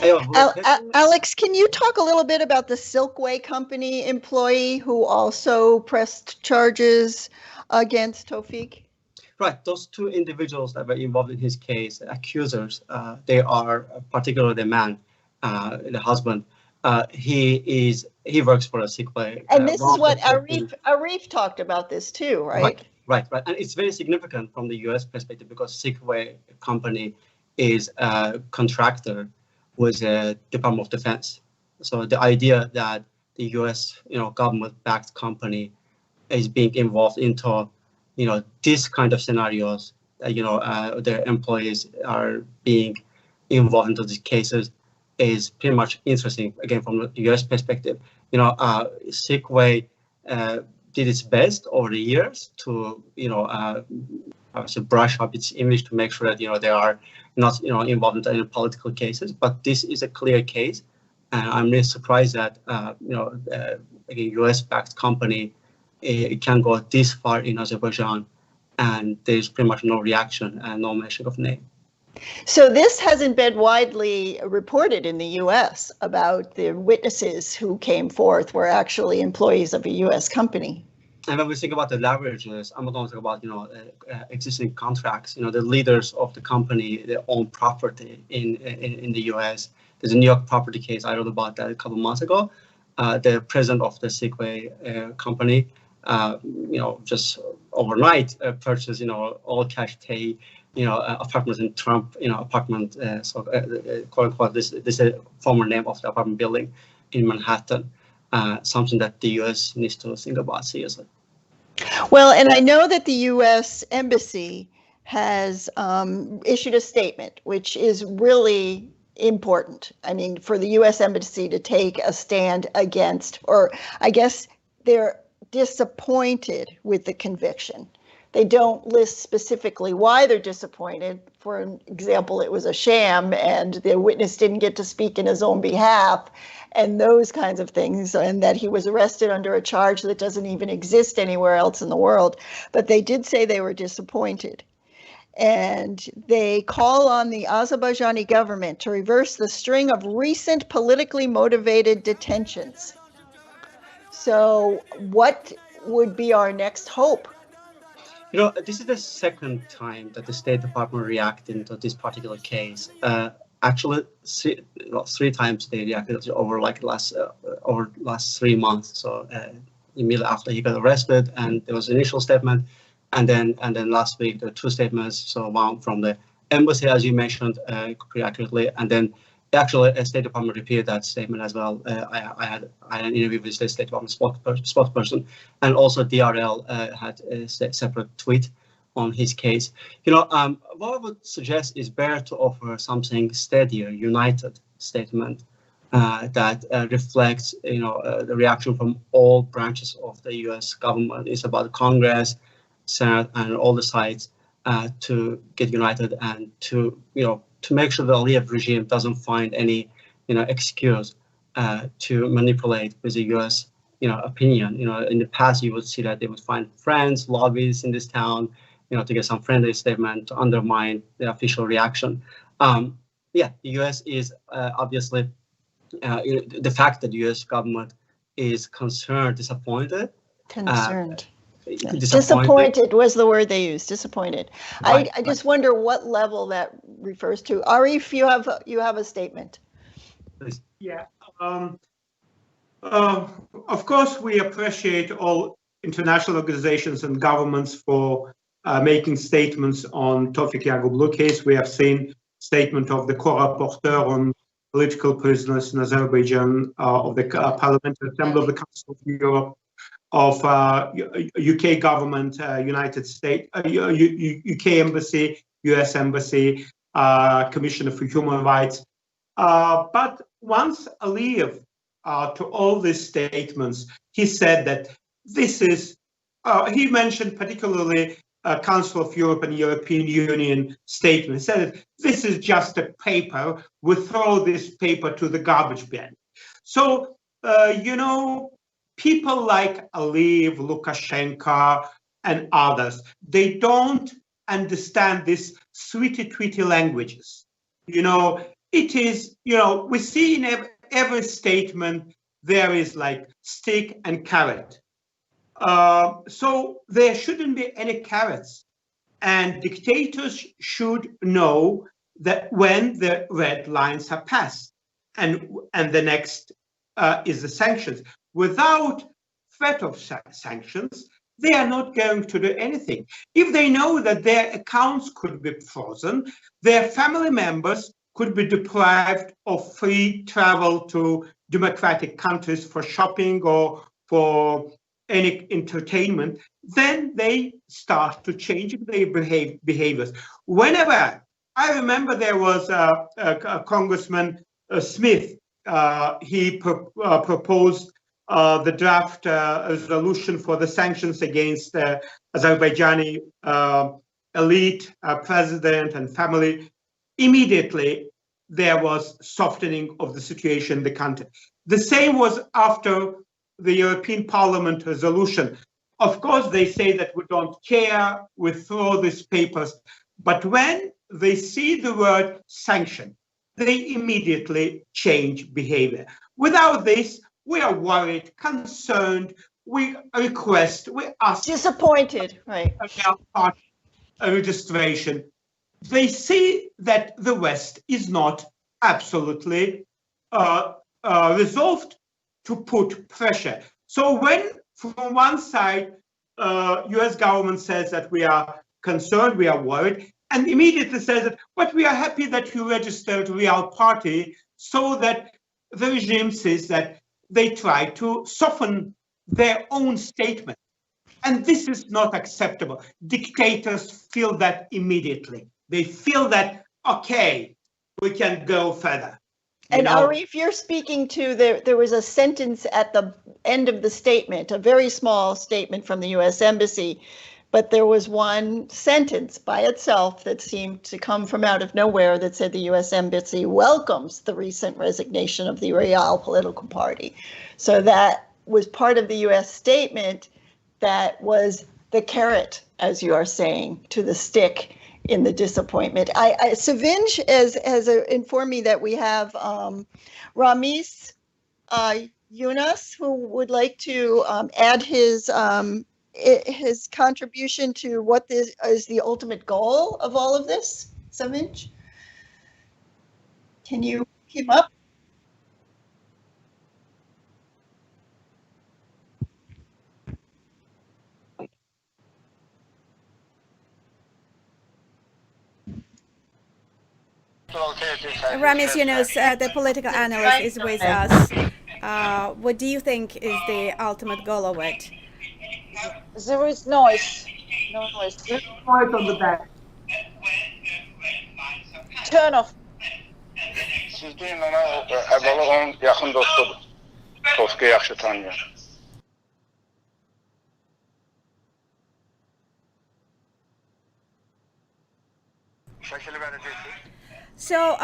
Alex, can you talk a little bit about the Silkway company employee who also pressed charges against Tofiq? Right, those two individuals that were involved in his case, accusers, they are particularly the man, the husband. He works for a Silkway. And this is what Arif talked about this too, right? Right. And it's very significant from the U.S. perspective because Silkway company is a contractor with the Department of Defense. So the idea that the U.S. government-backed company is being involved into this kind of scenarios, their employees are being involved into these cases, is pretty much interesting, again, from the U.S. perspective. Silkway did its best over the years to, obviously brush up its image to make sure that, they are not, involved in any political cases. But this is a clear case. And I'm really surprised that, a U.S.-backed company can go this far in Azerbaijan, and there's pretty much no reaction and no mention of name. So this hasn't been widely reported in the U.S. about the witnesses who came forth were actually employees of a U.S. company. And when we think about the leverages, I'm not going to talk about existing contracts. The leaders of the company, they own property in the U.S. There's a New York property case. I wrote about that a couple of months ago. The president of the Silkway company, just overnight purchased all cash pay. Apartments in Trump, apartment, quote unquote, this is a former name of the apartment building in Manhattan, something that the U.S. needs to think about seriously. Well, and I know that the U.S. Embassy has issued a statement, which is really important. I mean, for the U.S. Embassy to take a stand against, or I guess they're disappointed with the conviction. They don't list specifically why they're disappointed. For example, it was a sham and the witness didn't get to speak in his own behalf and those kinds of things, and that he was arrested under a charge that doesn't even exist anywhere else in the world. But they did say they were disappointed. And they call on the Azerbaijani government to reverse the string of recent politically motivated detentions. So what would be our next hope? This is the second time that the State Department reacted to this particular case. Actually, three times they reacted over last 3 months. So immediately after he got arrested, and there was an initial statement, and then last week there were two statements. So one from the embassy, as you mentioned pretty accurately, and then Actually, a State Department repeated that statement as well. I had an interview with the State Department spokesperson, and also DRL had a separate tweet on his case. What I would suggest is better to offer something steadier, united statement that reflects, the reaction from all branches of the U.S. government. It's about Congress, Senate, and all the sides to get united and to make sure the Aliyev regime doesn't find any, excuse to manipulate with the U.S. Opinion. In the past, you would see that they would find friends, lobbies in this town, to get some friendly statement to undermine the official reaction. The U.S. is obviously the fact that the U.S. government is concerned, disappointed. Disappointed was the word they used. Disappointed. Right, I just wonder what level that refers to. Arif, you have a statement. Please. Yeah. Of course, we appreciate all international organizations and governments for making statements on Tofig Yagublu case. We have seen statement of the co-rapporteur on political prisoners in Azerbaijan, of the Parliamentary Assembly of the Council of Europe, of UK government, United States, UK Embassy, US Embassy, Commissioner for Human Rights. But once Aliyev, to all these statements, he said that this is, he mentioned particularly Council of Europe and European Union statement, said that this is just a paper, we throw this paper to the garbage bin. So, people like Aliyev, Lukashenko, and others, they don't understand these sweetie-tweety languages. It is, we see in every statement, there is like stick and carrot. So there shouldn't be any carrots. And dictators should know that when the red lines are passed, and the next is the sanctions. Without threat of sanctions, they are not going to do anything. If they know that their accounts could be frozen, their family members could be deprived of free travel to democratic countries for shopping or for any entertainment, then they start to change their behaviors. Whenever, I remember there was a Congressman Smith, he proposed the draft resolution for the sanctions against Azerbaijani elite, president and family. Immediately, there was softening of the situation in the country. The same was after the European Parliament resolution. Of course, they say that we don't care, we throw these papers, but when they see the word sanction, they immediately change behavior. Without this, we are worried, concerned, we request, we ask. Disappointed, right. A registration. They see that the West is not absolutely resolved to put pressure. So when from one side, US government says that we are concerned, we are worried, and immediately says that, but we are happy that you registered Real Party, so that the regime says that they try to soften their own statement. And this is not acceptable. Dictators feel that immediately. They feel that, okay, we can go further. And Arif, you're speaking to, there was a sentence at the end of the statement, a very small statement from the US Embassy, but there was one sentence by itself that seemed to come from out of nowhere that said the US Embassy welcomes the recent resignation of the Real political party. So that was part of the US statement that was the carrot, as you are saying, to the stick in the disappointment. Sevinch has informed me that we have Ramiz Yunus, who would like to add his contribution to what this is the ultimate goal of all of this. Sevinch, can you keep up? Ramiz Yunus, the political analyst, is with us. What do you think is the ultimate goal of it? There is noise. Noise. Noise on the back. Turn off. Sizin ona əvvəla onun yaxın dostudur. Tofiqi yaxşı tanıyır. Şəkili verəcəksiniz. So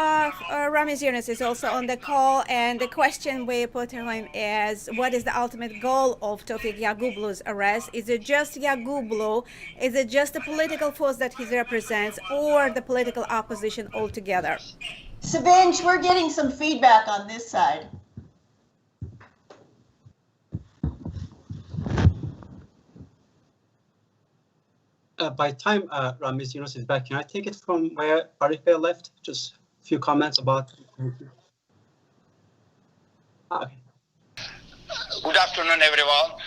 Ramiz Yunus is also on the call, and the question we put to him is, what is the ultimate goal of Tofig Yagublu's arrest? Is it just Yaqublu? Is it just the political force that he represents, or the political opposition altogether? Sevinch, we're getting some feedback on this side. By time Ramiz Yunus is back, can I take it from where Arife left? Just a few comments about. Okay. Good afternoon, everyone.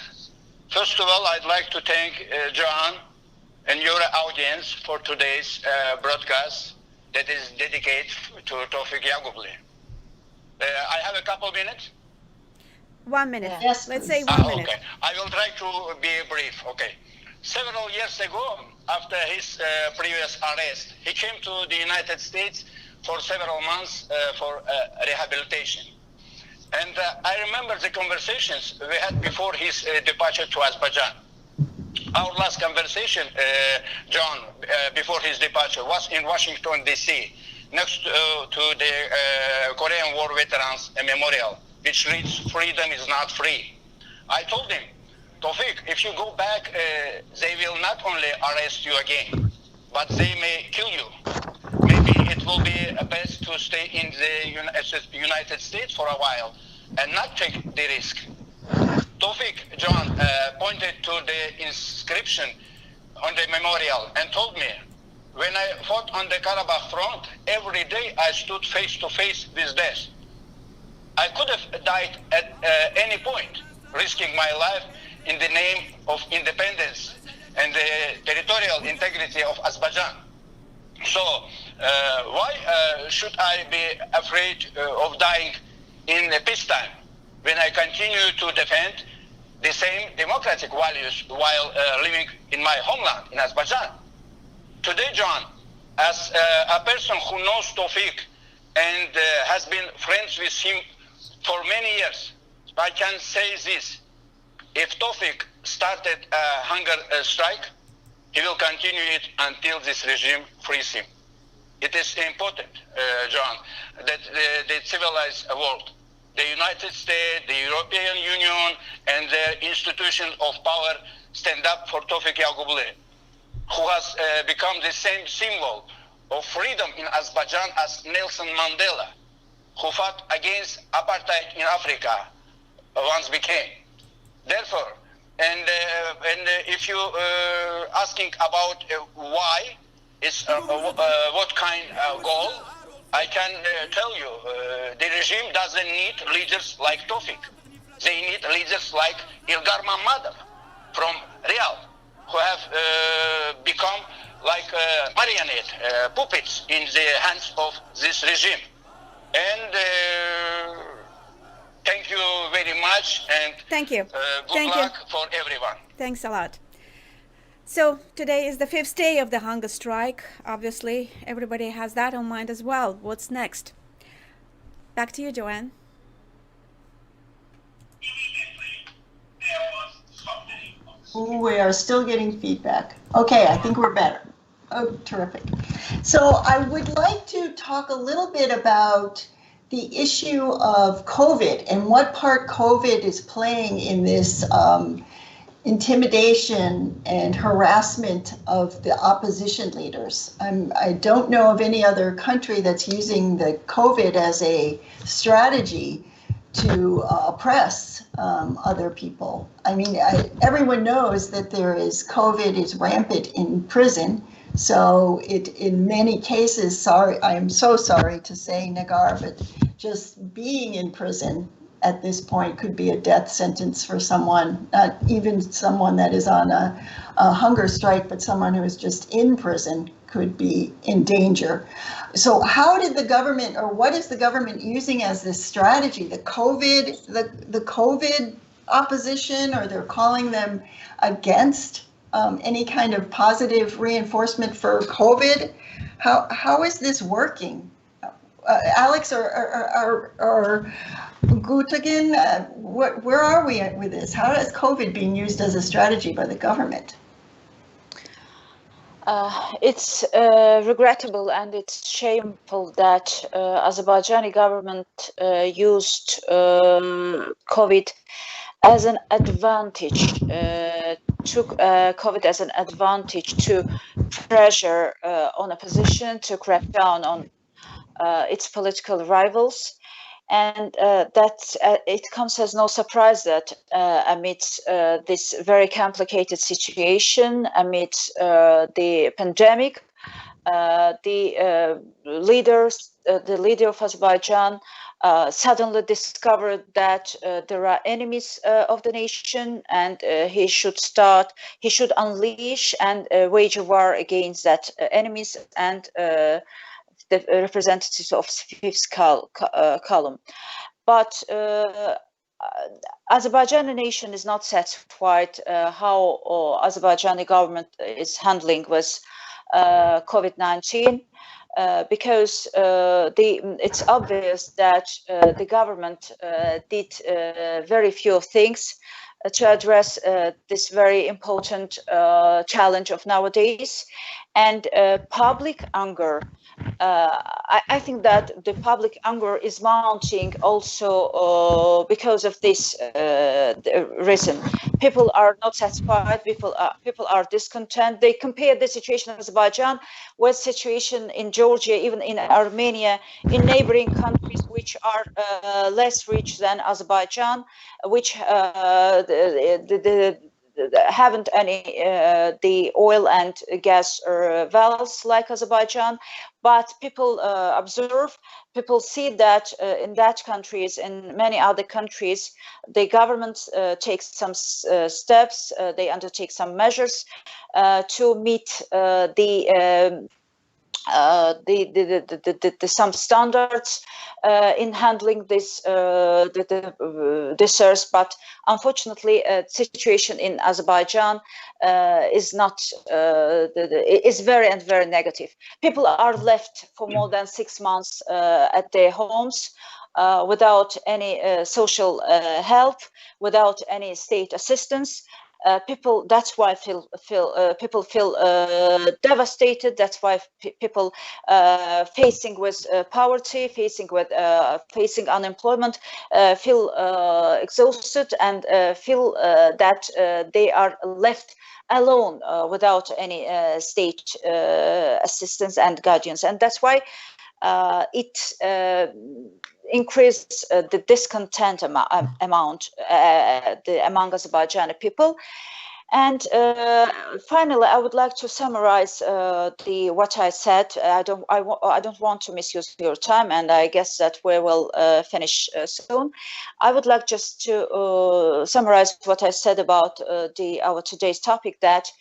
First of all, I'd like to thank Joanne and your audience for today's broadcast that is dedicated to Tofig Yagublu. I have a couple minutes. 1 minute. Yes, Let's say please. 1 minute. Okay, I will try to be brief. Okay. Several years ago, after his previous arrest, he came to the United States for several months for rehabilitation. And I remember the conversations we had before his departure to Azerbaijan. Our last conversation, John, before his departure, was in Washington, D.C., next to the Korean War Veterans Memorial, which reads, "Freedom is not free." I told him, Tofiq, if you go back, they will not only arrest you again, but they may kill you. Maybe it will be best to stay in the United States for a while and not take the risk. Tofiq, John, pointed to the inscription on the memorial and told me, when I fought on the Karabakh front, every day I stood face to face with death. I could have died at any point, risking my life in the name of independence and the territorial integrity of Azerbaijan. So why should I be afraid of dying in peacetime when I continue to defend the same democratic values while living in my homeland, in Azerbaijan? Today, John, as a person who knows Tofiq and has been friends with him for many years, I can say this. If Tofiq started a hunger strike, he will continue it until this regime frees him. It is important, John, that the civilized world, the United States, the European Union, and their institutions of power stand up for Tofig Yagublu, who has become the same symbol of freedom in Azerbaijan as Nelson Mandela, who fought against apartheid in Africa, once became. Therefore, and if you asking about why, it's what kind of goal, I can tell you, the regime doesn't need leaders like Tofiq. They need leaders like Ilham Aliyev from Riyadh, who have become like marionette puppets in the hands of this regime. And thank you very much, and Thank you. good Thank luck you. for everyone. Thanks a lot. So today is the 5th day of the hunger strike. Obviously, everybody has that on mind as well. What's next? Back to you, Joanne. Ooh, we are still getting feedback. Okay, I think we're better. Oh, terrific. So I would like to talk a little bit about the issue of COVID and what part COVID is playing in this intimidation and harassment of the opposition leaders. I don't know of any other country that's using the COVID as a strategy to oppress other people. I mean, everyone knows that there is COVID is rampant in prison. So it, in many cases, I am so sorry to say, Nagar, but just being in prison at this point could be a death sentence for someone, not even someone that is on a hunger strike, but someone who is just in prison could be in danger. So how did the government, or what is the government using as this strategy? The COVID opposition, or they're calling them against any kind of positive reinforcement for COVID? How is this working? Alex or Gutagan, where are we at with this? How is COVID being used as a strategy by the government? It's regrettable and it's shameful that Azerbaijani government used COVID as an advantage, took COVID as an advantage to pressure on opposition, to crack down on its political rivals. And that it comes as no surprise that amidst this very complicated situation, amidst the pandemic, the leader of Azerbaijan suddenly discovered that there are enemies of the nation, and he should unleash and wage a war against that enemies and the representatives of fifth column. But Azerbaijani nation is not satisfied how Azerbaijani government is handling with COVID-19 because it's obvious that the government did very few things to address this very important challenge of nowadays, and public anger. I think that the public anger is mounting also because of this reason. People are not satisfied. People are discontent. They compare the situation in Azerbaijan with situation in Georgia, even in Armenia, in neighboring countries which are less rich than Azerbaijan, which haven't any the oil and gas wells like Azerbaijan. But people observe, people see that in that countries, in many other countries, the government takes some steps, they undertake some measures to meet some standards in handling this resource, but unfortunately, situation in Azerbaijan is not is very negative. People are left for more than 6 months at their homes without any social help, without any state assistance. People, that's why people feel devastated. That's why people facing with poverty, facing unemployment, feel exhausted and feel that they are left alone without any state assistance and guidance. And that's why it increased the discontent among Azerbaijani people. And finally, I would like to summarize what I said. I don't want to misuse your time, and I guess that we will finish soon. I would like just to summarize what I said about our today's topic. That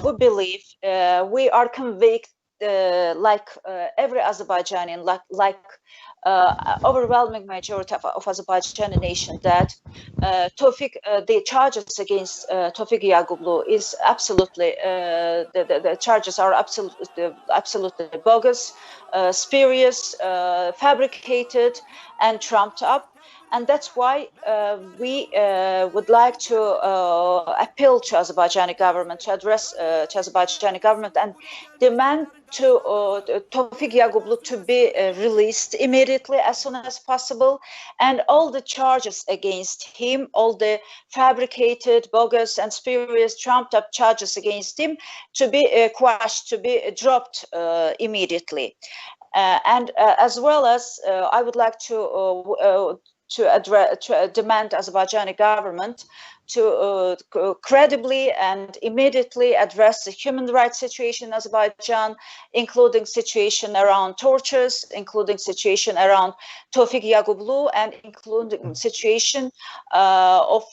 we believe we are convinced, like every Azerbaijani, like overwhelming majority of Azerbaijani nation, that Tofiq, the charges against Tofig Yagublu is absolutely the charges are absolutely bogus, spurious, fabricated, and trumped up. And that's why we would like to appeal to Azerbaijani government, to address to Azerbaijani government and demand to Tofig Yagublu to be released immediately, as soon as possible, and all the charges against him, all the fabricated, bogus, and spurious, trumped-up charges against him to be quashed, to be dropped immediately. And as well as I would like to to demand Azerbaijani government to credibly and immediately address the human rights situation in Azerbaijan, including situation around tortures, including situation around Tofig Yagublu, and including situation of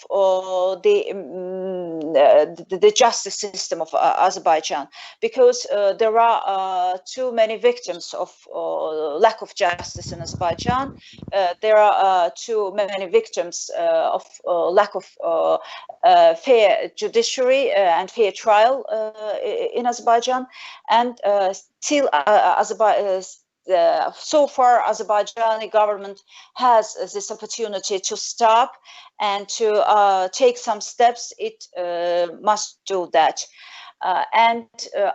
the justice system of Azerbaijan, because there are too many victims of lack of justice in Azerbaijan. There are too many victims of lack of fair judiciary and fair trial in Azerbaijan, and still so far Azerbaijani government has this opportunity to stop and to take some steps. It must do that. And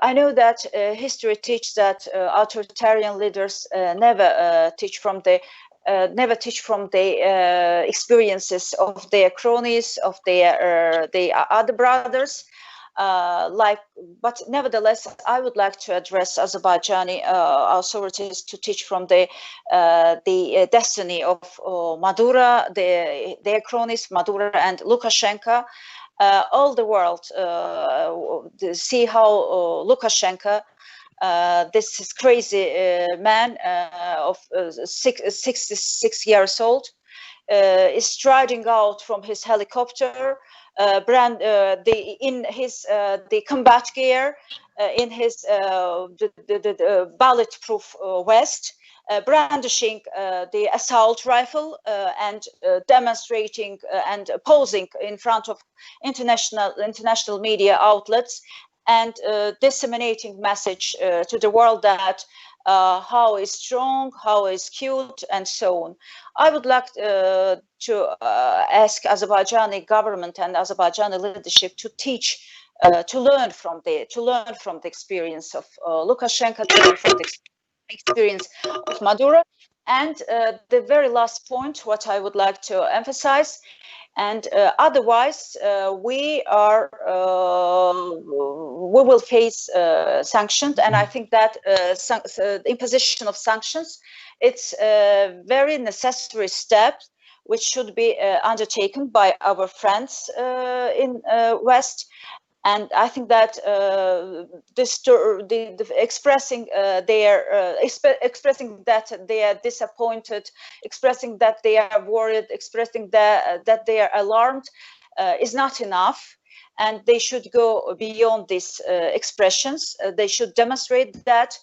I know that history teaches that authoritarian leaders never teach from the experiences of their cronies, of their other brothers. But nevertheless, I would like to address Azerbaijani authorities to teach from the destiny of Maduro, their cronies, Maduro and Lukashenko. All the world see how Lukashenko, this is crazy man of 66 years old, is striding out from his helicopter, in his the combat gear, in his the bulletproof vest, brandishing the assault rifle and demonstrating and posing in front of international media outlets, and disseminating message to the world that how is strong, how is cute, and so on. I would like to ask Azerbaijani government and Azerbaijani leadership to teach, to learn from the experience of Lukashenko, to learn from the experience of Maduro. And the very last point, what I would like to emphasize, and otherwise we will face sanctions, and I think that imposition of sanctions, it's a very necessary step which should be undertaken by our friends in West. And I think that expressing that they are disappointed, expressing that they are worried, expressing that they are alarmed is not enough. And they should go beyond these expressions. They should demonstrate that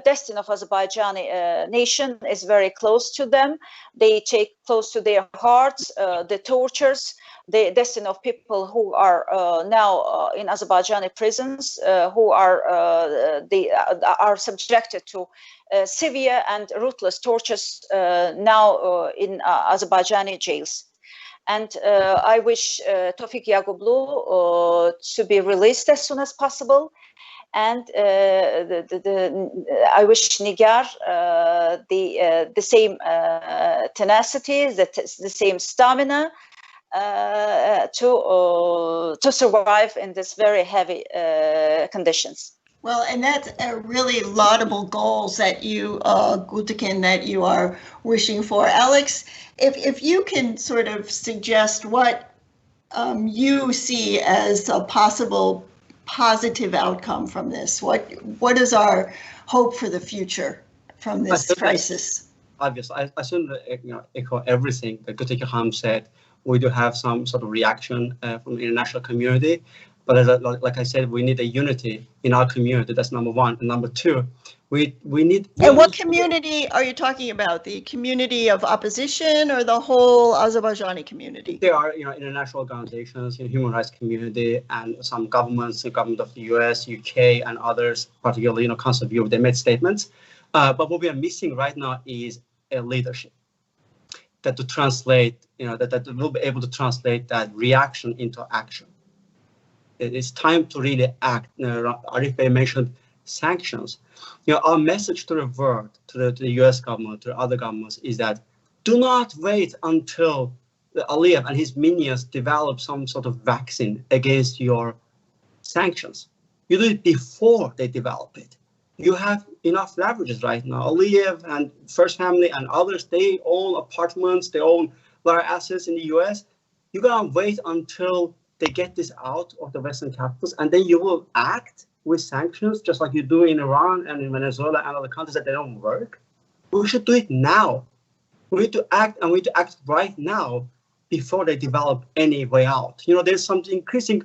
destiny of Azerbaijani nation is very close to them. They take close to their hearts the tortures, the destiny of people who are now in Azerbaijani prisons, who are subjected to severe and ruthless tortures now in Azerbaijani jails. And I wish Tofig Yagublu to be released as soon as possible. And I wish Nigar the same tenacity, the same stamina to survive in this very heavy conditions. Well, and that's a really laudable goals that you, Gültekin, that you are wishing for. Alex, if you can sort of suggest what you see as a possible positive outcome from this, what is our hope for the future from this crisis? Obviously, I shouldn't echo everything that Gültekin said. We do have some sort of reaction from the international community. But like I said, we need a unity in our community. That's number one. And number two, we need. And what community are you talking about? The community of opposition or the whole Azerbaijani community? There are, international organizations, human rights community, and some governments, the government of the US, UK, and others, particularly, Council of Europe. They made statements. But what we are missing right now is a leadership that to translate, that will be able to translate that reaction into action. It's time to really act. Arif Bey mentioned sanctions. Our message to the world, to the US government, to the other governments, is that do not wait until Aliyev and his minions develop some sort of vaccine against your sanctions. You do it before they develop it. You have enough leverages right now. Aliyev and First Family and others, they own apartments, they own a lot of assets in the US, you're going to wait until they get this out of the Western capitals, and then you will act with sanctions, just like you do in Iran and in Venezuela and other countries that they don't work. We should do it now. We need to act, and we need to act right now before they develop any way out. There's some increasing,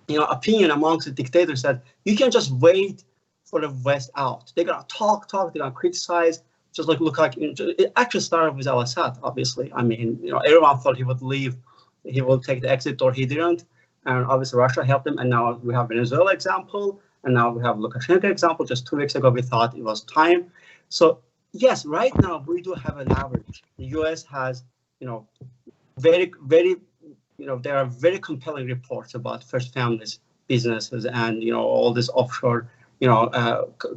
opinion amongst the dictators that you can just wait for the West out. They're gonna talk, they're gonna criticize, just like it actually started with Al-Assad, obviously. I mean, everyone thought he would leave, he will take the exit door, he didn't. And obviously Russia helped him, and now we have Venezuela example, and now we have Lukashenko example. Just 2 weeks ago, we thought it was time. So yes, right now we do have a leverage. The US has, very, very, there are very compelling reports about first families, businesses, and, all these offshore,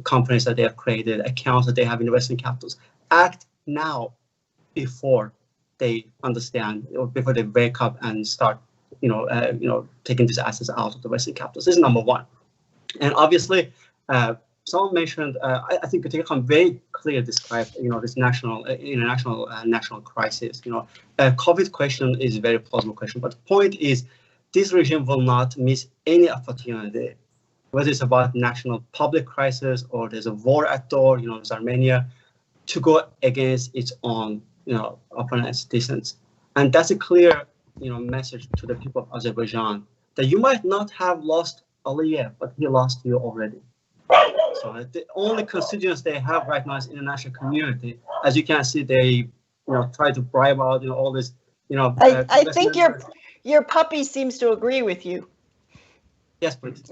companies that they have created, accounts that they have in the Western capitals. Act now before they understand, or before they wake up and start, taking these assets out of the Western capitals. This is number one. And obviously, someone mentioned, I think Ilham very clearly described, this international national crisis. COVID question is a very plausible question, but the point is, this regime will not miss any opportunity, whether it's about national public crisis or there's a war at door, with Armenia, to go against its own, opponents, dissents. And that's a clear, message to the people of Azerbaijan, that you might not have lost Aliyev, but he lost you already. So the only constituents they have right now is international community. As you can see, they, try to bribe out, all this, I think your puppy seems to agree with you. Yes, please.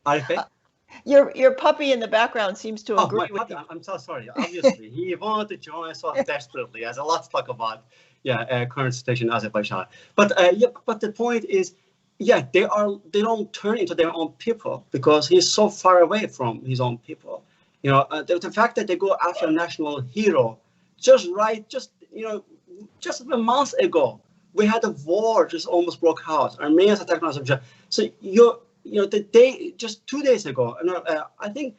Arife? Your puppy in the background seems to agree with you. I'm so sorry. Obviously, he wanted to join us so desperately. There's a lot to talk about. Current situation in Azerbaijan. But but the point is, they don't turn into their own people because he's so far away from his own people. The fact that they go after a national hero, just a month ago, we had a war just almost broke out. Armenians attacked Azerbaijan. So the day just 2 days ago, I think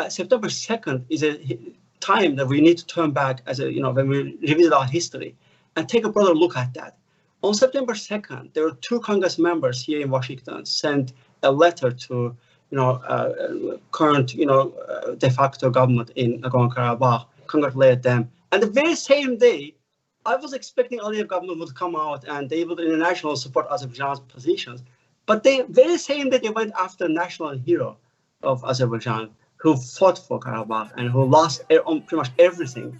September 2nd is a time that we need to turn back as when we revisit our history and take a broader look at that. On September 2nd, there were 2 Congress members here in Washington sent a letter to, current, de facto government in Nagorno-Karabakh, congratulated them. And the very same day, I was expecting Aliyev government would come out and they would internationally support Azerbaijan's positions. But very same day, they went after national hero of Azerbaijan, who fought for Karabakh and who lost pretty much everything,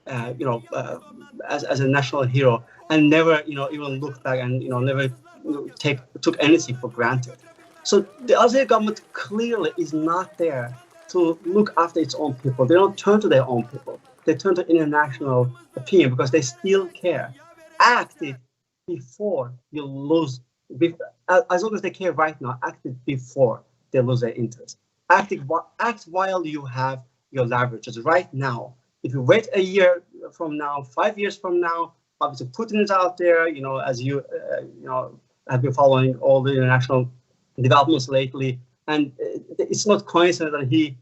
as a national hero, and never, even looked back and, never took anything for granted. So the Azeri government clearly is not there to look after its own people. They don't turn to their own people. They turn to international opinion because they still care. Act it before you lose. As long as they care right now, act it before they lose their interest. Act while you have your leverages right now. If you wait a year from now, 5 years from now, obviously Putin is out there, as you, have been following all the international developments lately. And it's not coincidence that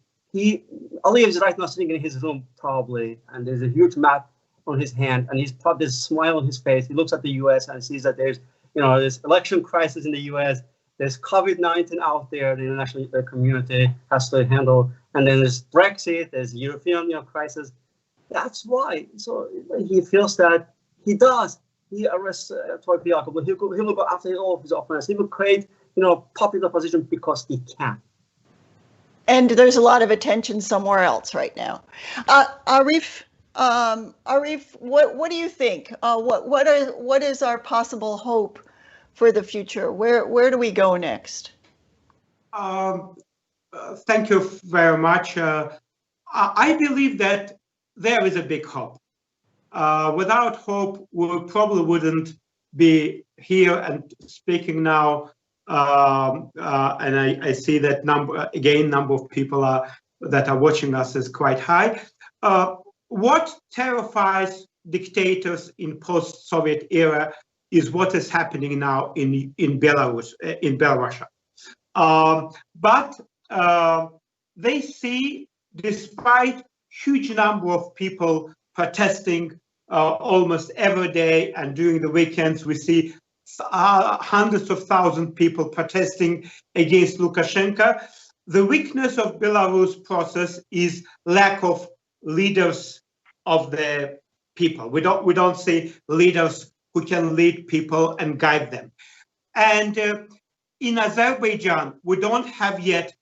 Aliyev is right now sitting in his room probably, and there's a huge map on his hand, and he's probably a smile on his face. He looks at the US and sees that there's, this election crisis in the US, there's COVID-19 out there, the international community has to handle, and then there's Brexit, there's European, crisis. That's why. So he feels that he arrests Tofig Yagublu. He will go after all of his opponents. He will create, popular opposition because he can. And there's a lot of attention somewhere else right now. Arif, what do you think? What is our possible hope for the future? Where do we go next? Thank you very much. I believe that there is a big hope. Without hope, we probably wouldn't be here and speaking now. And I see that number of people that are watching us is quite high. What terrifies dictators in post-Soviet era is what is happening now in Belarus, in Belarus. But they see, despite huge number of people protesting almost every day, and during the weekends we see hundreds of thousands of people protesting against Lukashenko. The weakness of Belarus process is lack of leaders of the people. We don't see leaders who can lead people and guide them. And in Azerbaijan, we don't have yet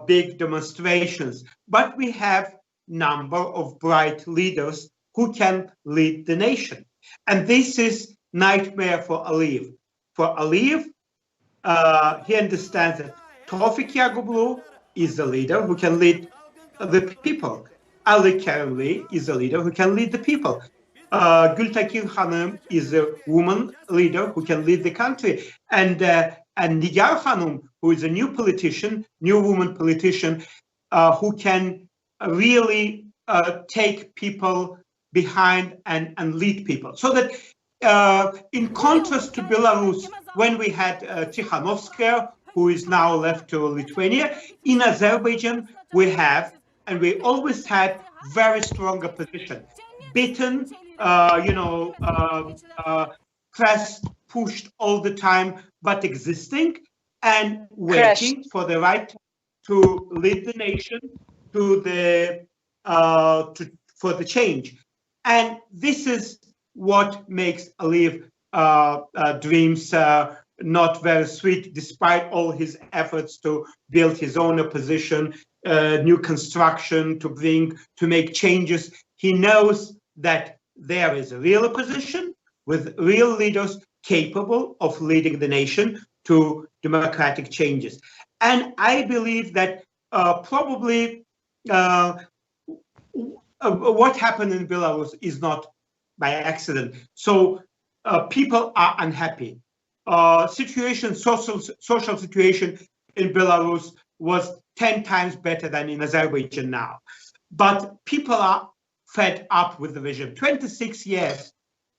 big demonstrations, but we have number of bright leaders who can lead the nation. And this is nightmare for Aliyev. For Aliyev, he understands that Tofig Yagublu is the leader who can lead the people. Ali Kerimli is a leader who can lead the people. Gültekin Hanım is a woman leader who can lead the country. And Nigar Hanım, who is a new politician, new woman politician, who can really take people behind and lead people. So that in contrast to Belarus, when we had Tikhanovskaya, who is now left to Lithuania, in Azerbaijan we have, and we always had, very strong opposition. Beaten, pressed, pushed all the time, but existing and waiting for the right to lead the nation to the for the change. And this is what makes Aliyev dreams not very sweet, despite all his efforts to build his own opposition, new construction, to make changes. He knows that there is a real opposition with real leaders capable of leading the nation to democratic changes. And I believe that probably what happened in Belarus is not by accident. So people are unhappy. Social situation in Belarus was 10 times better than in Azerbaijan now. But people are fed up with the regime. 26 years,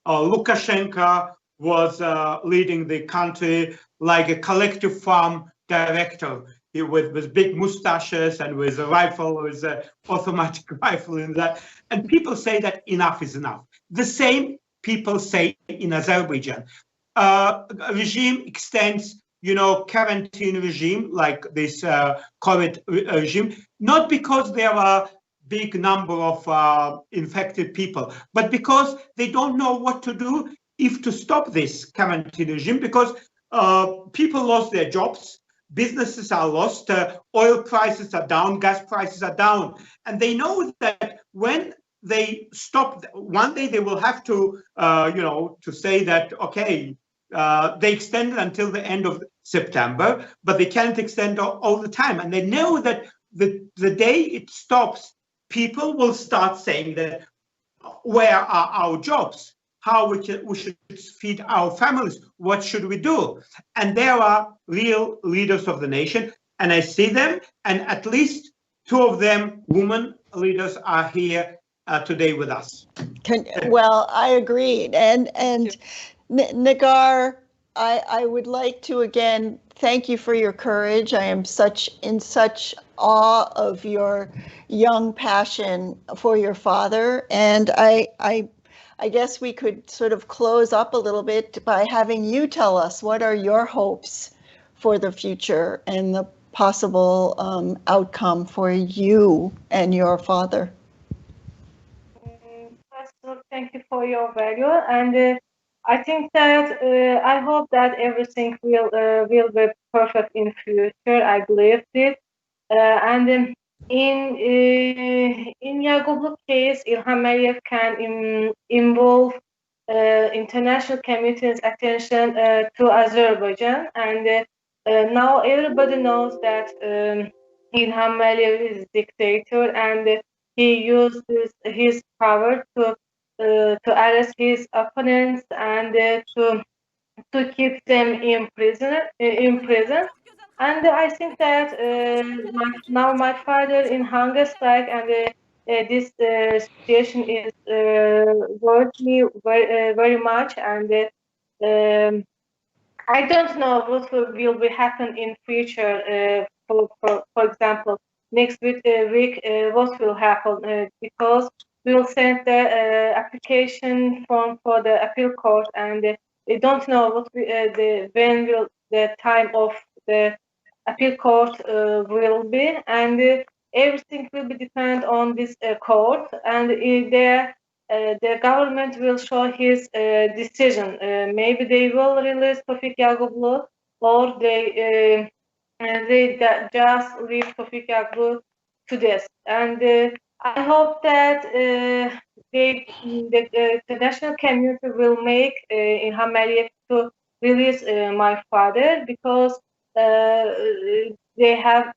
Lukashenko was leading the country like a collective farm director, with big mustaches and with a rifle, with an automatic rifle in that. And people say that enough is enough. The same people say in Azerbaijan. Regime extends, quarantine regime like this COVID regime, not because there are big number of infected people, but because they don't know what to do if to stop this quarantine regime, because people lost their jobs, businesses are lost, oil prices are down, gas prices are down, and they know that when they stop, one day they will have to, to say that, okay, they extended until the end of September, but they can't extend all the time. And they know that the day it stops, people will start saying that, where are our jobs? How we should feed our families? What should we do? And there are real leaders of the nation, and I see them, and at least two of them, women leaders, are here today with us. Well, I agree. And Nigar, I would like to again thank you for your courage. I am in such awe of your young passion for your father. And I guess we could sort of close up a little bit by having you tell us, what are your hopes for the future and the possible outcome for you and your father? First of all, thank you for your value, and I think that I hope that everything will be perfect in future. I believe it, and in Yaqublu case, İlham Aliyev can involve international community's attention to Azerbaijan, and now everybody knows that İlham Aliyev is dictator, and he used his power to arrest his opponents and to keep them in prison. And I think that now my father in hunger strike, and this situation is worth me very much. And I don't know what will be happen in future. For example, next week, what will happen? Because will send the application form for the appeal court, and they don't know when will the time of the appeal court will be, and everything will be depend on this court, and the government will show his decision. Maybe they will release Tofig Yagublu, or they just leave Tofig Yagublu to this. And I hope that the international community will make İlham Aliyev to release my father, because they have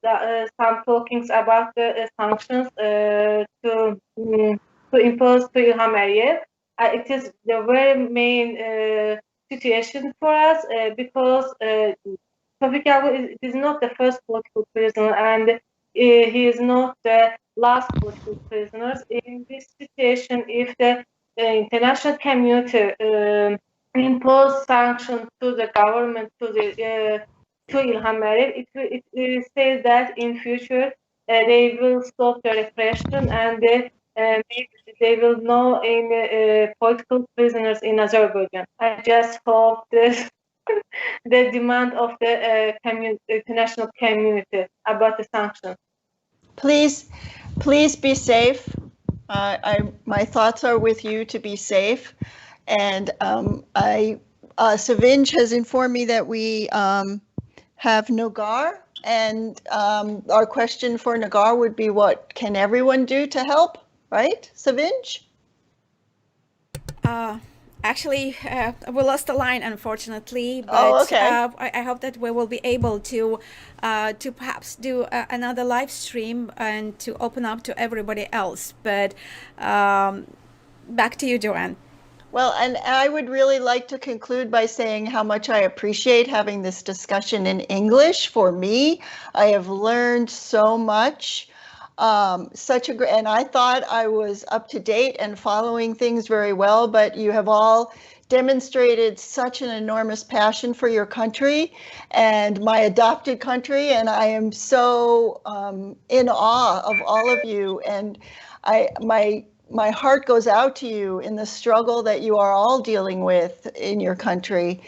some talkings about the sanctions to impose to İlham Aliyev. It is the very main situation for us, because Tofig Yagublu is not the first political prisoner, and he is not the last political prisoner. In this situation, if the international community impose sanctions to the government, to İlham Aliyev, it says that in future they will stop the repression, and maybe they will know any political prisoners in Azerbaijan. I just hope this the demand of the international community about the sanctions. Please be safe. My thoughts are with you to be safe. And Sevinç has informed me that we have Nagar, and our question for Nagar would be, what can everyone do to help, right, Sevinç? Actually, we lost the line, unfortunately, but okay. I hope that we will be able to perhaps do another live stream and to open up to everybody else. But back to you, Joanne. Well, and I would really like to conclude by saying how much I appreciate having this discussion in English. For me, I have learned so much. And I thought I was up to date and following things very well, but you have all demonstrated such an enormous passion for your country and my adopted country, and I am so in awe of all of you, and my heart goes out to you in the struggle that you are all dealing with in your country.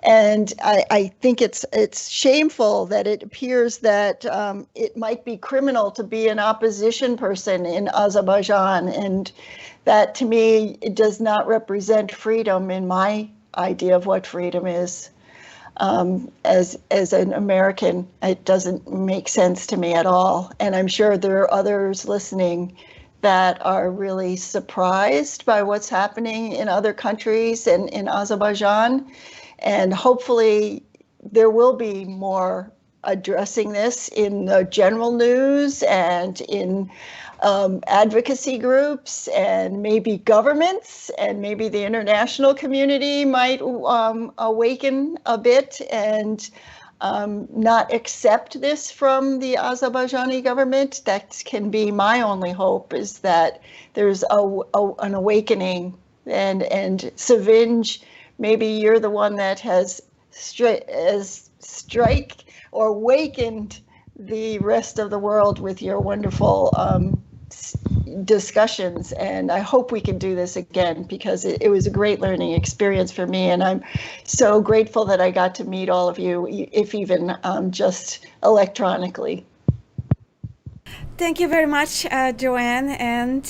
And I think it's shameful that it appears that it might be criminal to be an opposition person in Azerbaijan. And that, to me, it does not represent freedom in my idea of what freedom is. As an American, it doesn't make sense to me at all. And I'm sure there are others listening that are really surprised by what's happening in other countries and in Azerbaijan. And hopefully there will be more addressing this in the general news and in advocacy groups, and maybe governments, and maybe the international community might awaken a bit and not accept this from the Azerbaijani government. That can be my only hope, is that there's an awakening. And Sevinç, maybe you're the one that has awakened the rest of the world with your wonderful discussions, and I hope we can do this again, because it was a great learning experience for me, and I'm so grateful that I got to meet all of you, if even just electronically. Thank you very much, Joanne, and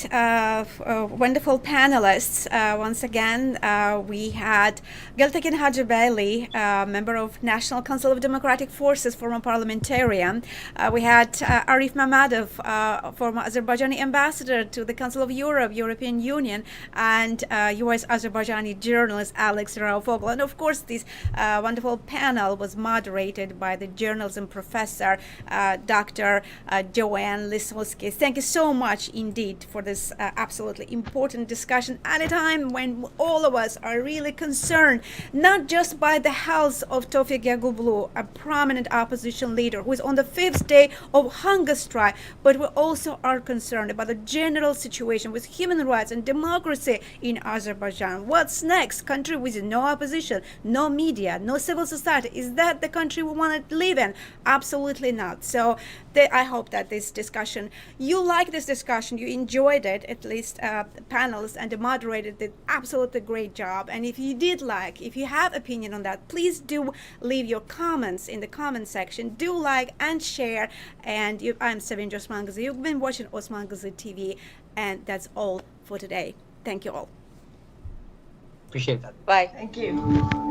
wonderful panelists. Once again, we had Gültekin Hacıbeyli, member of National Council of Democratic Forces, former parliamentarian. We had Arif Mammadov, former Azerbaijani ambassador to the Council of Europe, European Union, and U.S. Azerbaijani journalist Alex Raufoglu. And of course, this wonderful panel was moderated by the journalism professor, Dr. Joanne Lisosky. Thank you so much indeed for this absolutely important discussion at a time when all of us are really concerned, not just by the health of Tofig Yagublu, a prominent opposition leader who is on the 5th day of hunger strike, but we also are concerned about the general situation with human rights and democracy in Azerbaijan. What's next? Country with no opposition, no media, no civil society. Is that the country we want to live in? Absolutely not. So I hope that this discussion discussion, you like this discussion, you enjoyed it, at least the panelists and the moderator did absolutely great job. And if you did like, if you have opinion on that, please do leave your comments in the comment section. Do like and share. And I'm Sevinç Osman Gızı. You've been watching Osman Gızı TV, and that's all for today. Thank you all. Appreciate that. Bye. Thank you.